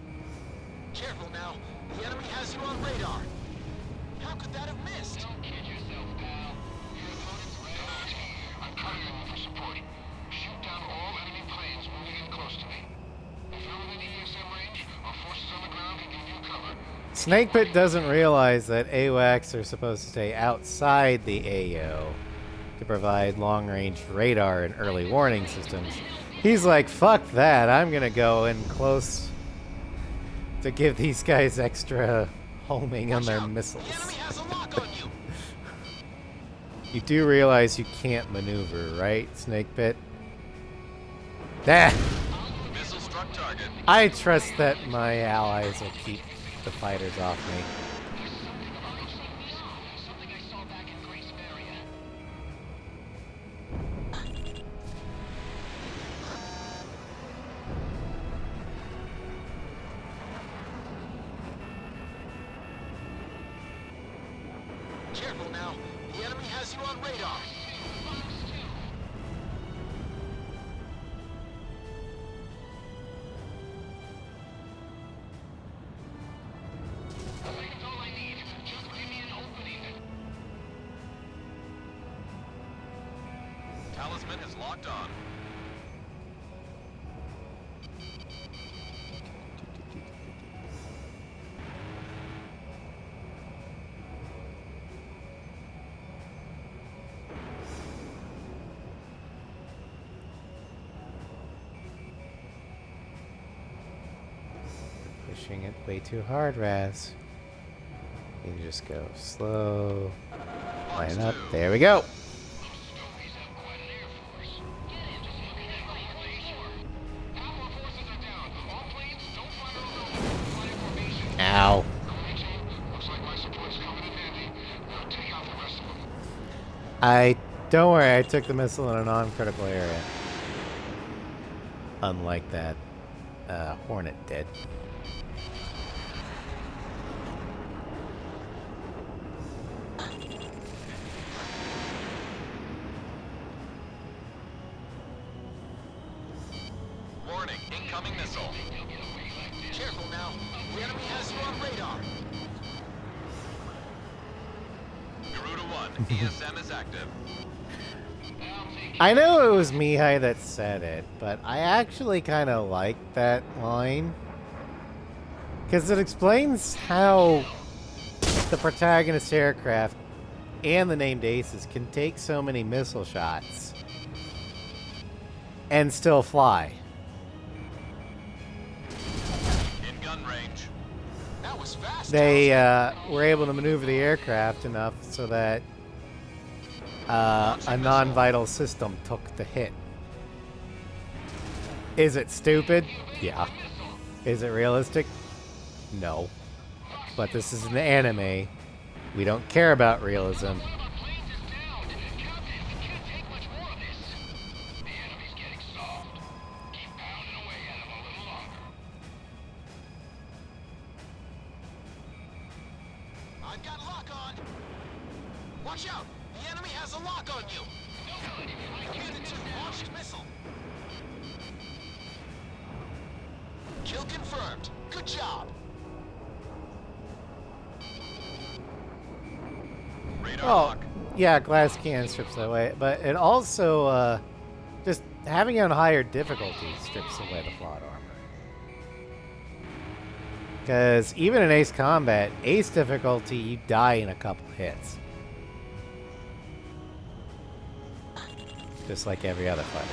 Careful now. The enemy has you on radar. How could that have missed? Don't kid yourself, pal. Your opponent's red. I'm counting on you for support. Shoot down all enemy planes moving in close to me. If you're within ESM range, our forces on the ground can give you cover. Snake Pit doesn't realize that AWACS are supposed to stay outside the AO to provide long-range radar and early warning systems. He's like, fuck that, I'm gonna go in close to give these guys extra homing on their missiles. The enemy has a lock on you. You do realize you can't maneuver, right, Snake Pit? Ah! Missile struck target. I trust that my allies will keep the fighters off me. Something I saw back in Grace Maria. Careful now. The enemy has you on radar. Fox 2. I think it's all I need. Just give me an opening. Talisman is locked on. Pushing it way too hard, Raz. You just go slow. Line up. There we go. Stories have quite an air force. Get in, just looking at my information. Half our forces are down. All planes, don't fire alone. Fly in formation. Ow. Coming team, looks like my support's coming in handy. Now take out the rest of them. Don't worry, I took the missile in a non-critical area. Unlike that Hornet did. Warning, incoming missile. Careful now. The enemy has you on radar. Garuda 1, ESM is active. I know it was Mihai that said it, but I actually kind of like that line. Because it explains how the protagonist aircraft and the named aces can take so many missile shots and still fly. In gun range. That was fast. They were able to maneuver the aircraft enough so that a non-vital system took the hit. Is it stupid? Yeah. Is it realistic? No. But this is an anime. We don't care about realism. One of our planes is down. Captain, we can't take much more of this. The enemy's getting soft. Keep pounding away at him a little longer. I've got lock on. Watch out. The enemy has a lock on you. Unit 2 launched missile. Kill confirmed. Good job. Radar Oh, lock. yeah, glass can strips that way, but it also just having it on higher difficulty strips away the plot armor. Because even in Ace Combat, Ace difficulty, you die in a couple hits. Just like every other fighter.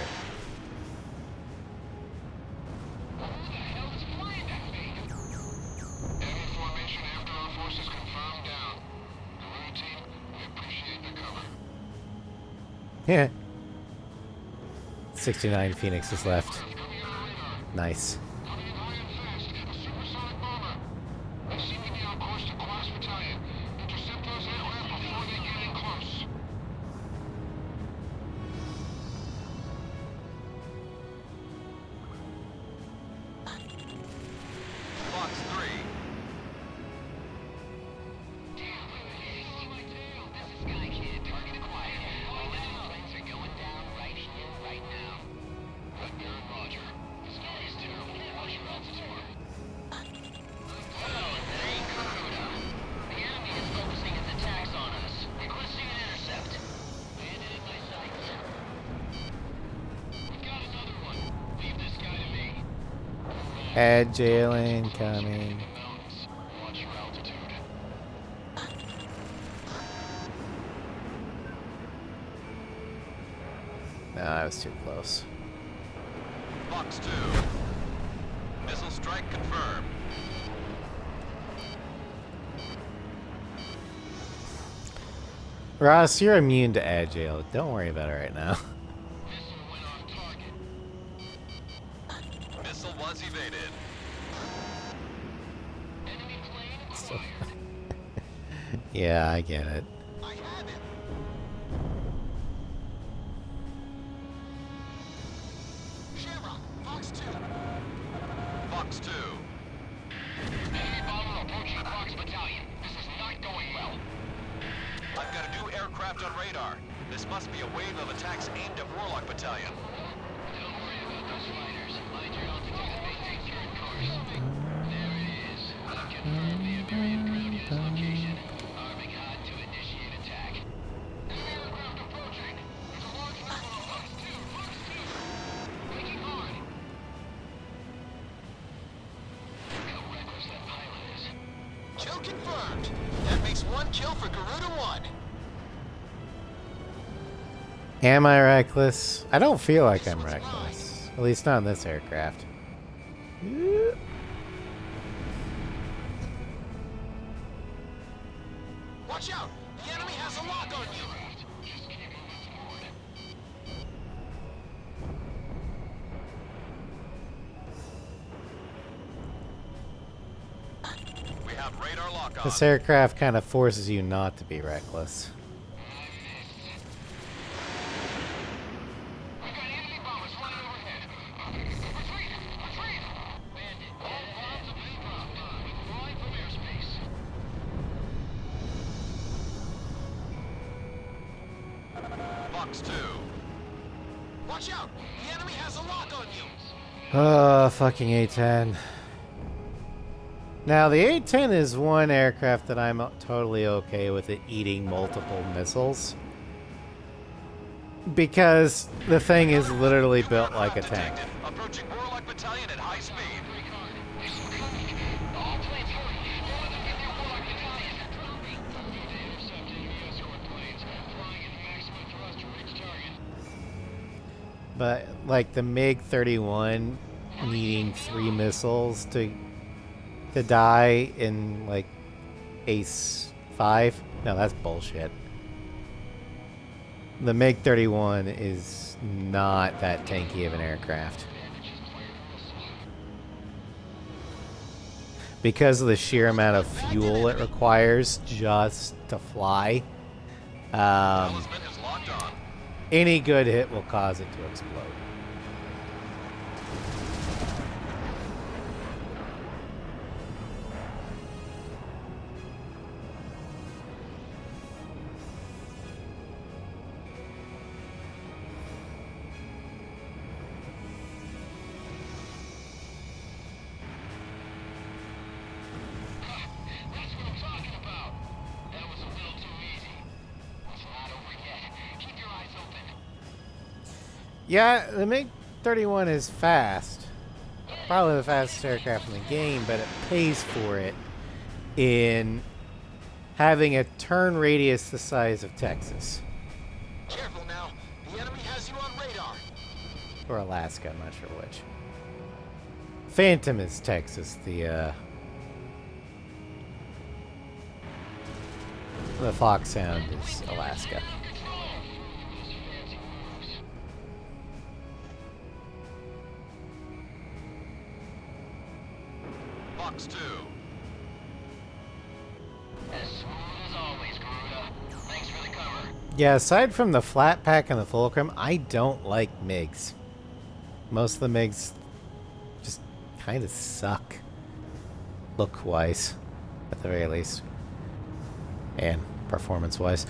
Enemy formation after our forces confirmed down. Guerrilla team, we appreciate the cover. Yeah. 69 Phoenixes left. Nice. Coming in high and fast, a supersonic bomber. They seem to be on course to Class Battalion. Intercept those aircraft before they get in close. Fox 3. Agile incoming. Watch your altitude. No, I was too close. Fox 2. Missile strike confirmed. Ross, you're immune to Agile. Don't worry about it right now. Missile went on target. Missile was evaded. Enemy plane So- yeah, I get it. I have him. Shamrock, Fox 2. Fox 2. Enemy bomber approaching Fox Battalion. This is not going well. I've got a new aircraft on radar. This must be a wave of attacks aimed at Warlock Battalion. Don't worry about those fighters. Mind your altitude and maintain current course. There it is. I've confirmed the Iberian President's location. Arming hot to initiate attack. Enemy aircraft approaching. There's a large number of Fox 2. Fox 2. Making hard. Look how reckless that pilot is. Kill confirmed. That makes one kill for Garuda 1. Am I reckless? I don't feel like I'm reckless. At least not in this aircraft. Watch out! The enemy has a lock on you! Just keep moving forward. We have radar lock on. This aircraft kind of forces you not to be reckless. We've got enemy bombers flying overhead. Retreat! Retreat! Bandit. All bombs have been dropped. Withdrawing from airspace. Fox 2. Watch out! The enemy has a lock on you! Fucking A-10. Now, the A-10 is one aircraft that I'm totally okay with it eating multiple missiles. Because the thing is literally built like a tank. Detected. Approaching Warlock Battalion at high speed. All planes hurry. Don't let them get near Warlock Battalion. Dropping. Need to intercept enemy escort planes. Flying at maximum thrust to reach target. But, like, the MiG-31 needing 3 missiles to die in, like, Ace 5? No, that's bullshit. The MiG-31 is not that tanky of an aircraft. Because of the sheer amount of fuel it requires just to fly, Talisman is locked on. any good hit will cause it to explode. That's what I'm talking about. That was a little too easy. It's not over yet. Keep your eyes open. Yeah, the MiG-31 is fast. Probably the fastest aircraft in the game, but it pays for it in having a turn radius the size of Texas. Careful now. The enemy has you on radar. Or Alaska, I'm not sure which. Phantom is Texas, the Fox Sound is Alaska. Fox 2. As smooth as always, Garuda. Thanks for the cover. Yeah, aside from the flat pack and the fulcrum, I don't like MiGs. Most of the MiGs just kind of suck. Look-wise, at the very least. And performance-wise.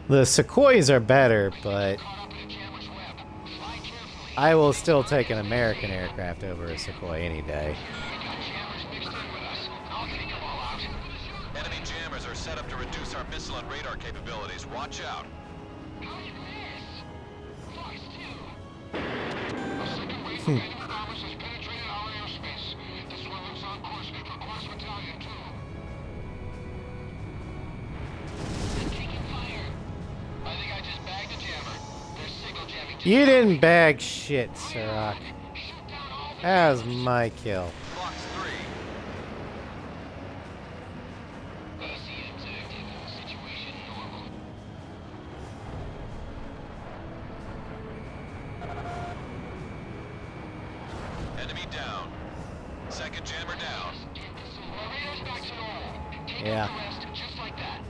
The Sequoias are better, but I will still take an American aircraft over a Sequoia any day. Enemy jammers are set up to reduce our missile and radar capabilities. Watch out. You didn't bag shit, Sirach. That was my kill. Fox 3. Enemy down. Second jammer down. Yeah. Just like that.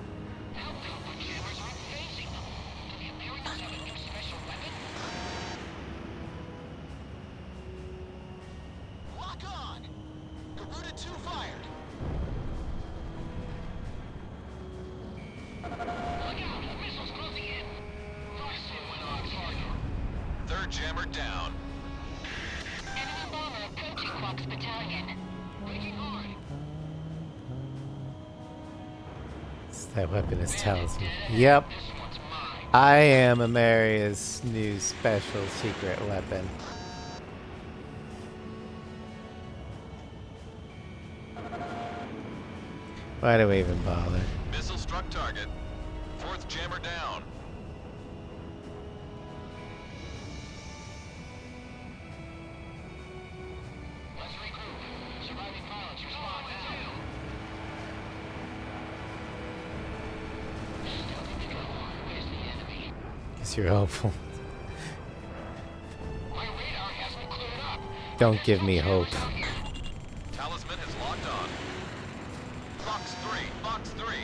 How come the jammers aren't facing them? Do the Americans have a new special weapon? Lock on. Garuda 2 fired. Look out! Missiles closing in! Fox 2 went on target. Third jammer down. Enemy bomber approaching Fox Battalion. Breaking hard. That weapon is talisman. Yep. I am Ameria's new special secret weapon. Why do we even bother? Missile struck target. Fourth jammer down. Let's regroup. Surviving pilots respond now. Stealthy patrol. Where's the enemy? Guess you're hopeful. My radar hasn't cleared up. Don't give me hope. Talisman has locked on. Fox 3. Fox 3.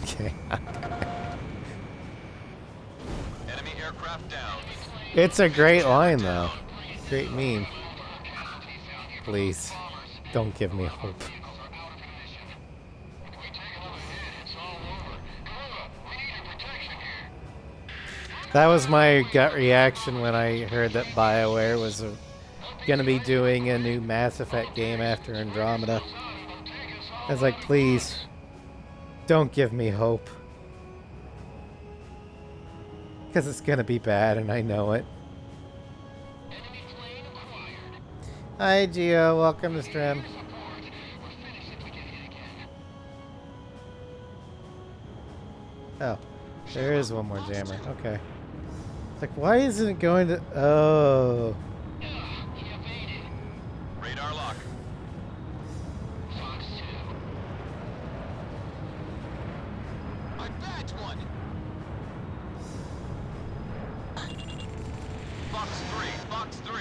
Okay. Enemy aircraft down. It's a great line, though. Great meme. Please, don't give me hope. That was my gut reaction when I heard that BioWare was going to be doing a new Mass Effect game after Andromeda. I was like, please, don't give me hope. Because it's going to be bad, and I know it. Hi, Gio. Welcome to stream. Oh, there is one more jammer. Okay. It's like, why isn't it going to... Oh. Radar lock. Fox 2. I bagged one. Fox 3. Fox 3.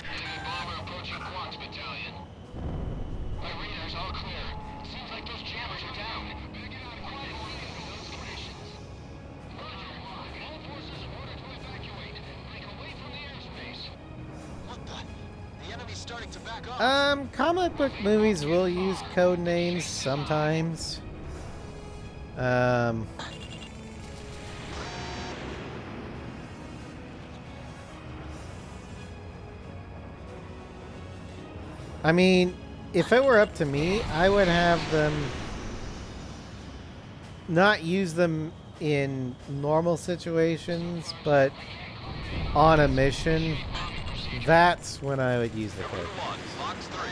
Enemy bomber approaching Fox Battalion. My radar's all clear. Seems like those jammers are down. Better get out of quiet away from those stations. Roger. All forces ordered to evacuate. Break away from the airspace. What the? The enemy's starting to back back off. Comic book movies will use code names sometimes. I mean, if it were up to me, I would have them not use them in normal situations, but on a mission, that's when I would use the code. One, Fox 3.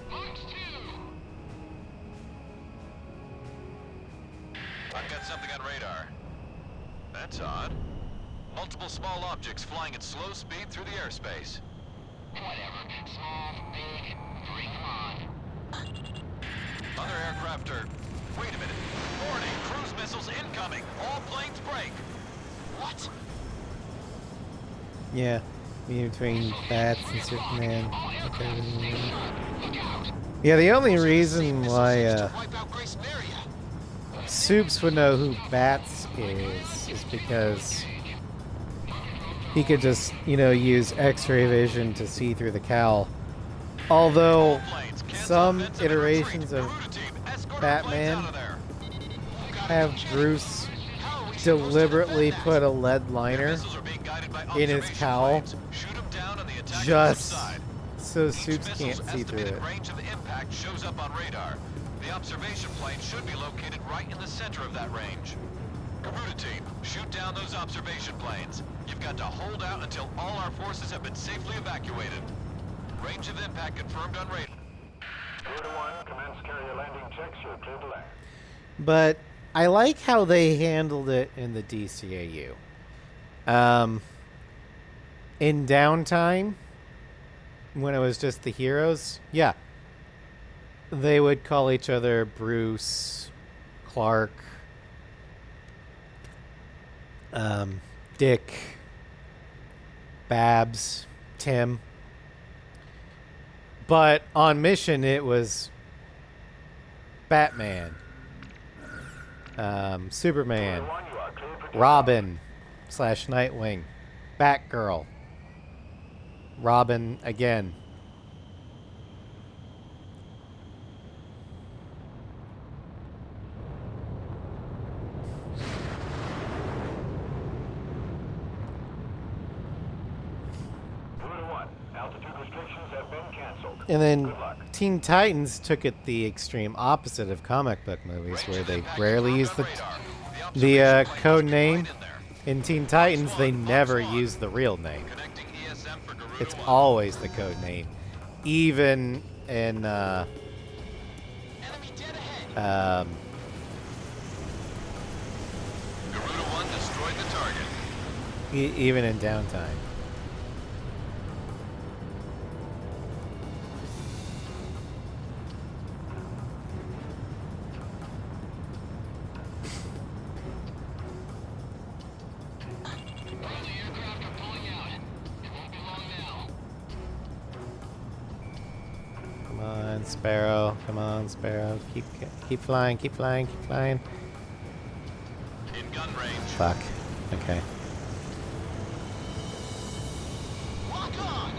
Fox 2. I've got something on radar. That's odd. Multiple small objects flying at slow speed through the airspace. Whatever. Small, big, bring 'em on. Other aircraft are... Wait a minute. Warning, cruise missiles incoming. All planes break. What? Yeah, me between Bats and Superman. Okay. Yeah, the only reason why Wipe out Grace Maria. Soups would know who Bats is because he could just, use X-ray vision to see through the cowl. Although Planes, cancel some offensive and iterations retreat. of Garuda team, escort our Batman planes out of there. have Bruce deliberately put a lead liner Missiles are being guided by in his observation cowl planes. Shoot 'em down and the attackers just subside. so Each Soups can't missile's see through estimated it. range of impact shows up on radar. The observation plane should be located right in the center of that range. Garuda team, shoot down those observation planes. You've got to hold out until all our forces have been safely evacuated. Range of impact confirmed on radar. Garuda 1, commence carrier landing checks. You're clear to land. But I like how they handled it in the DCAU. In downtime, when it was just the heroes, yeah, they would call each other Bruce, Clark, Dick, Babs, Tim. But on mission, it was Batman, Superman, Garuda 1, you are clear for Robin / Nightwing, Batgirl, Robin again. Garuda 1, altitude restrictions have been canceled. And then Good luck. Teen Titans took it the extreme opposite of comic book movies, where they rarely use the code name. In Teen Titans, they never use the real name. Connecting ESM for Garuda It's 1. always the code name, even in Enemy dead ahead. Garuda 1 destroyed the target. even in downtime. Friendly aircraft are pulling out. It won't be long now. Come on, Sparrow. Come on, Sparrow. Keep flying. Keep flying. Keep flying. In gun range. Fuck. Okay. Lock on.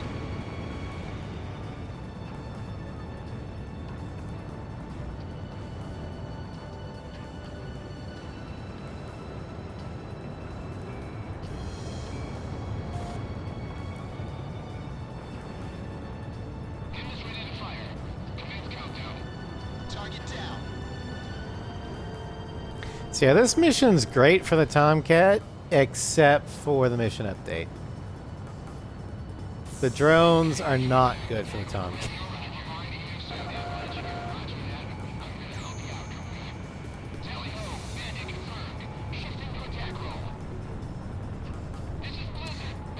Units ready to fire. Commence countdown. Target down. So yeah, this mission's great for the Tomcat, except for the mission update. The drones are not good for the Tomcat.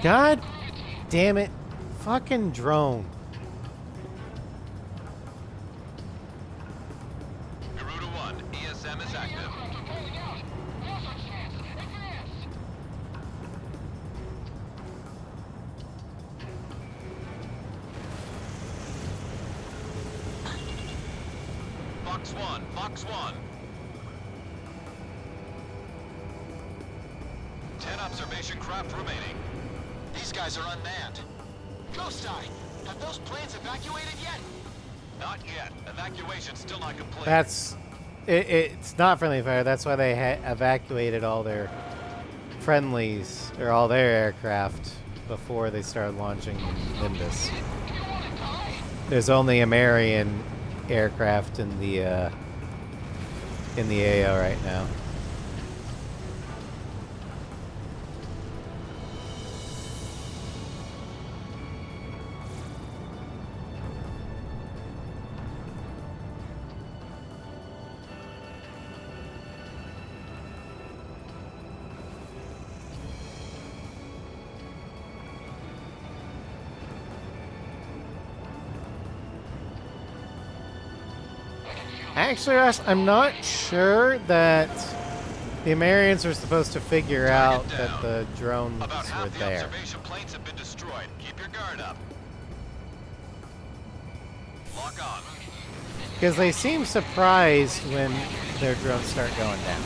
God damn it. Fucking drone. Garuda 1, ESM is active. Fox 1, Fox 1. 10 observation craft remaining. These guys are unmanned. Ghost Eye, have those planes evacuated yet? Not yet. Evacuation's still not complete. It's not friendly fire. That's why they evacuated all their friendlies or all their aircraft before they started launching Nimbus. There's only American aircraft in the AO right now. Actually, Russ, I'm not sure that the Americans were supposed to figure out that the drones About half were the there. observation planes have been destroyed. Keep your guard up. Lock on. Because they seem surprised when their drones start going down.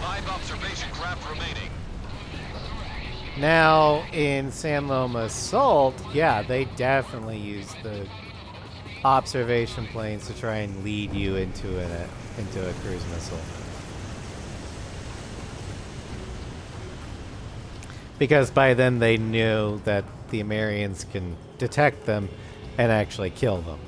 5 observation craft remaining. Now, in San Loma Assault, yeah, they definitely use the observation planes to try and lead you into a cruise missile. Because by then they knew that the Americans can detect them and actually kill them.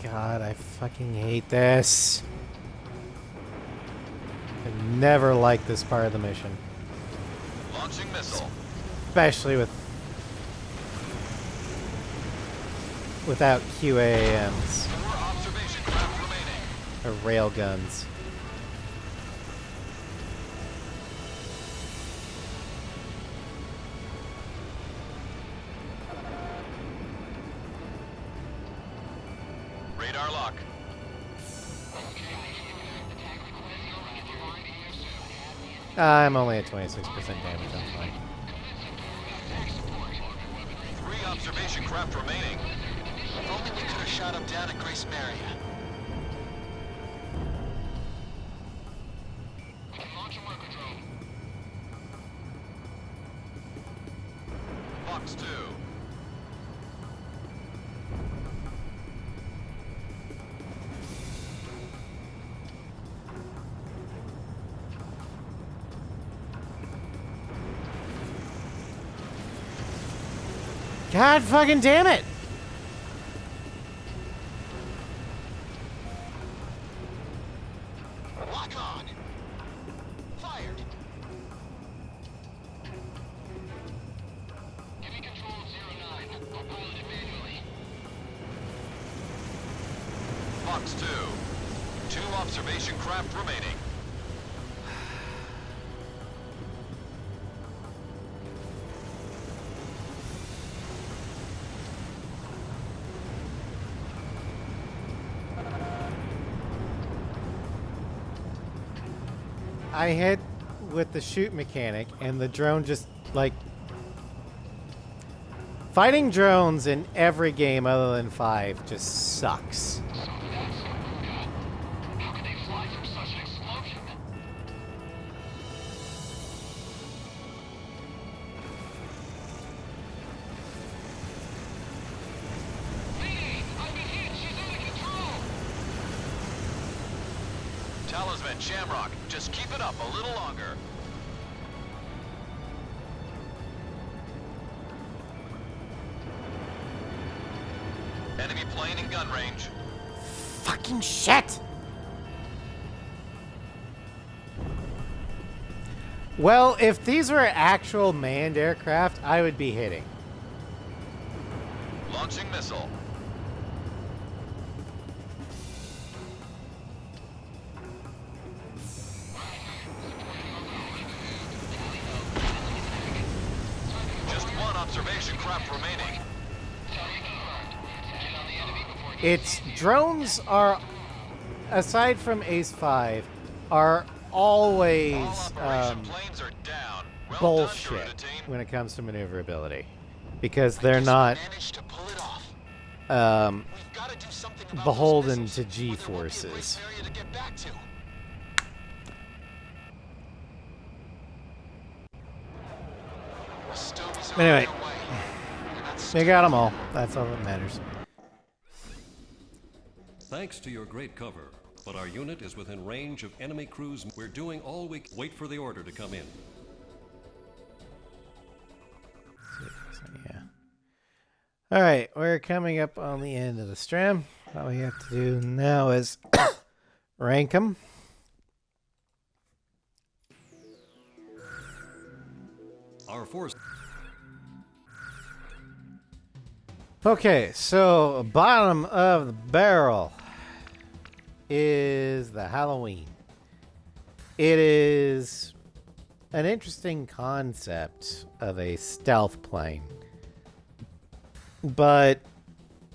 God, I fucking hate this. I never liked this part of the mission. Launching missile. Especially without QAMs 4 observation craft remaining. or railguns. Radar lock. I'm only at 26% damage, I'm fine. 3 observation craft remaining. If only we could have shot up down at Grace Maria. Fox 2. God fucking damn it! Lock on. Fired. Give me control of 09. I'll pilot it manually. Fox 2. 2 observation craft remaining. I hit with the shoot mechanic and the drone just like fighting drones in every game other than 5 just sucks. How could they fly from such an explosion? Hey, I've been hit. She's out of control. Talisman, Shamrock, just keep it up a little longer. Enemy plane in gun range. Fucking shit! Well, if these were actual manned aircraft, I would be hitting. Launching missile. Just 1 observation craft remaining. Target confirmed. Get on the enemy before its drones are, aside from Ace 5, are always Operation planes are down. Well bullshit done, Garuda team. when it comes to maneuverability. Because they're not Managed to pull it off. um, We've got to do something about beholden those to missiles, or there won't be a G-forces. Grace area to get back to. The Stogies are Anyway. on their way. They're not They got them all. That's all that matters. Thanks to your great cover, but our unit is within range of enemy crews. We're doing all we can. Wait for the order to come in. Yeah. All right, we're coming up on the end of the stream. What we have to do now is rank them. Our force. Okay, so bottom of the barrel is the Halloween. It is an interesting concept of a stealth plane, but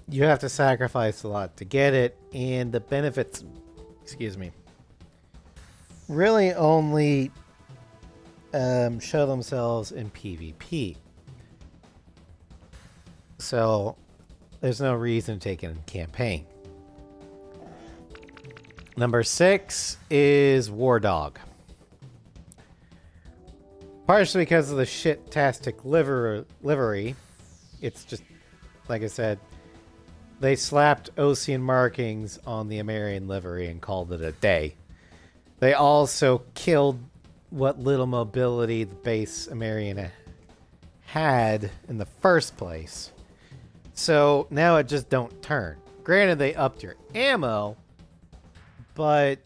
you have to sacrifice a lot to get it, and the benefits, excuse me, really only show themselves in PvP. So there's no reason to take it in campaign. Number 6 is War Dog. Partially because of the shit-tastic livery. It's just, like I said, they slapped Ocean markings on the Amerian livery and called it a day. They also killed what little mobility the base Amerian had in the first place. So now it just don't turn. Granted, they upped your ammo, but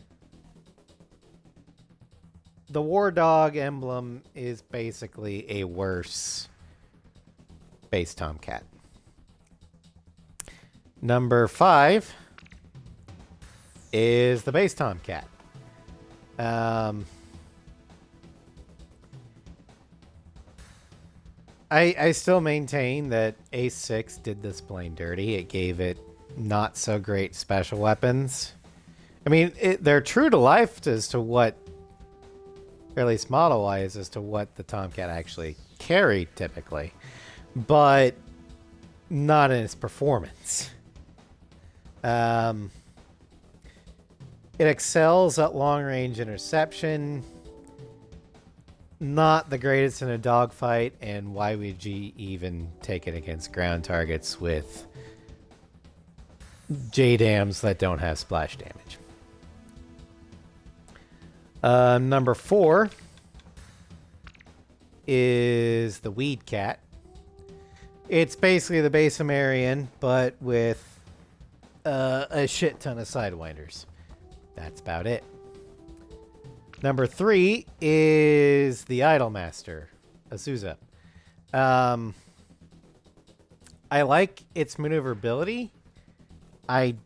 the War Dog emblem is basically a worse base Tomcat. Number 5 is the base Tomcat. I still maintain that Ace 6 did this plane dirty. It gave it not so great special weapons. I mean, they're true to life as to what, or at least model-wise, as to what the Tomcat actually carried typically, but not in its performance. It excels at long-range interception. Not the greatest in a dogfight, and why would you even take it against ground targets with JDAMs that don't have splash damage? Number 4 is the Weed Cat. It's basically the base Amerian, but with a shit ton of Sidewinders. That's about it. Number 3 is the Idolmaster, Azusa. I like its maneuverability. I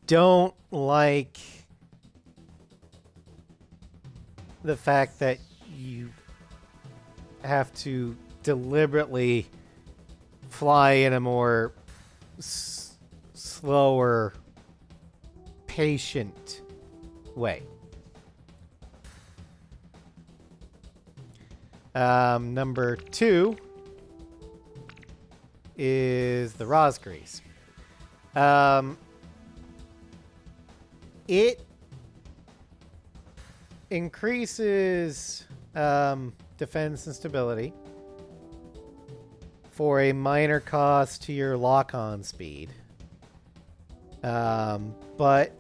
don't like the fact that you have to deliberately fly in a more slower, patient way. Number 2 is the Rosgrease. It increases defense and stability for a minor cost to your lock-on speed. But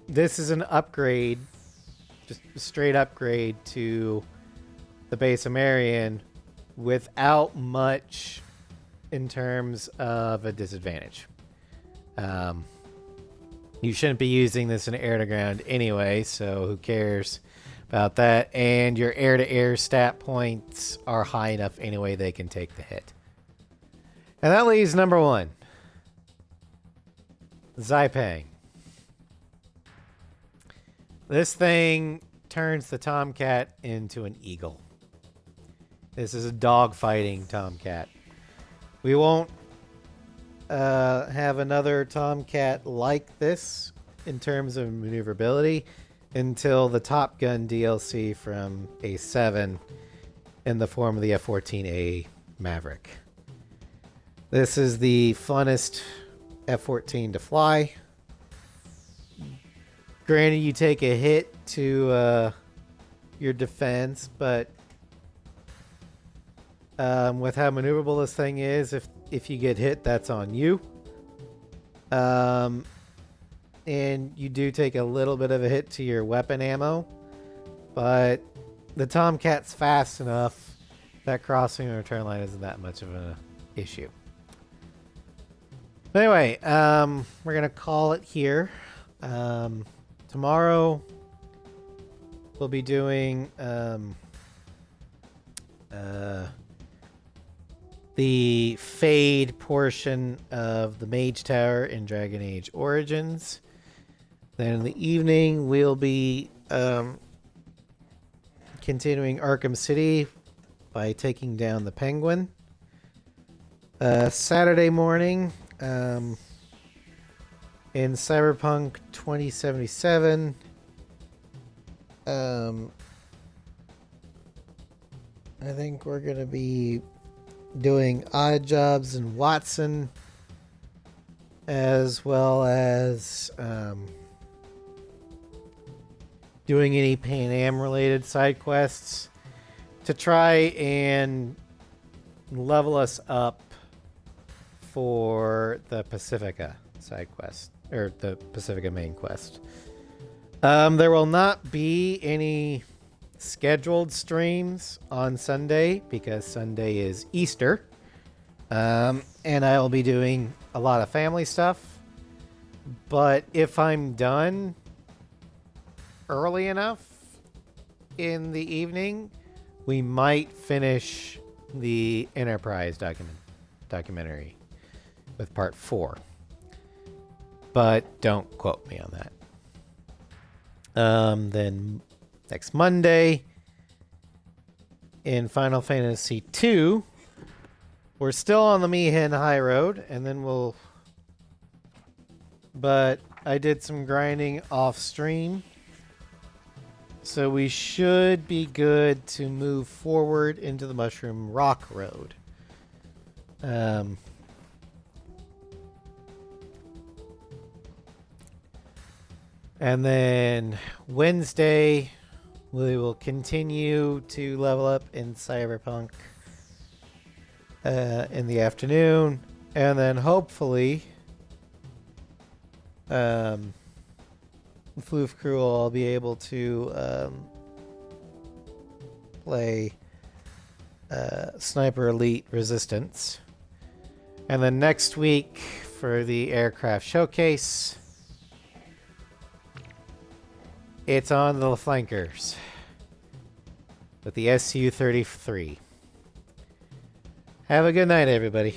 this is an upgrade, just a straight upgrade to the base Amerian without much in terms of a disadvantage. You shouldn't be using this in air-to-ground anyway, so who cares about that? And your air-to-air stat points are high enough anyway they can take the hit. And that leaves number 1. Xipeng. This thing turns the Tomcat into an eagle. This is a dogfighting Tomcat. We won't have another Tomcat like this in terms of maneuverability until the Top Gun DLC from A7 in the form of the F-14A Maverick. This is the funnest F-14 to fly. Granted, you take a hit to your defense, but with how maneuverable this thing is, if you get hit, that's on you. And you do take a little bit of a hit to your weapon ammo, but the Tomcat's fast enough that crossing the return line isn't that much of an issue. But anyway, we're gonna call it here. Tomorrow we'll be doing the Fade portion of the Mage Tower in Dragon Age Origins. Then in the evening we'll be continuing Arkham City by taking down the Penguin. Saturday morning, in Cyberpunk 2077, I think we're going to be doing Odd Jobs in Watson, as well as doing any Pan Am related side quests to try and level us up for the Pacifica side quest, or the Pacifica main quest. There will not be any scheduled streams on Sunday because Sunday is Easter. And I will be doing a lot of family stuff. But if I'm done early enough in the evening, we might finish the Enterprise documentary with part 4. But don't quote me on that. Then next Monday in Final Fantasy II, we're still on the Mi'ihen High Road, and then but I did some grinding off stream, so we should be good to move forward into the Mushroom Rock Road. And then Wednesday, we will continue to level up in Cyberpunk in the afternoon. And then hopefully, Floof Crew will all be able to play Sniper Elite Resistance. And then next week for the aircraft showcase, it's on the flankers with the SU-33. Have a good night, everybody.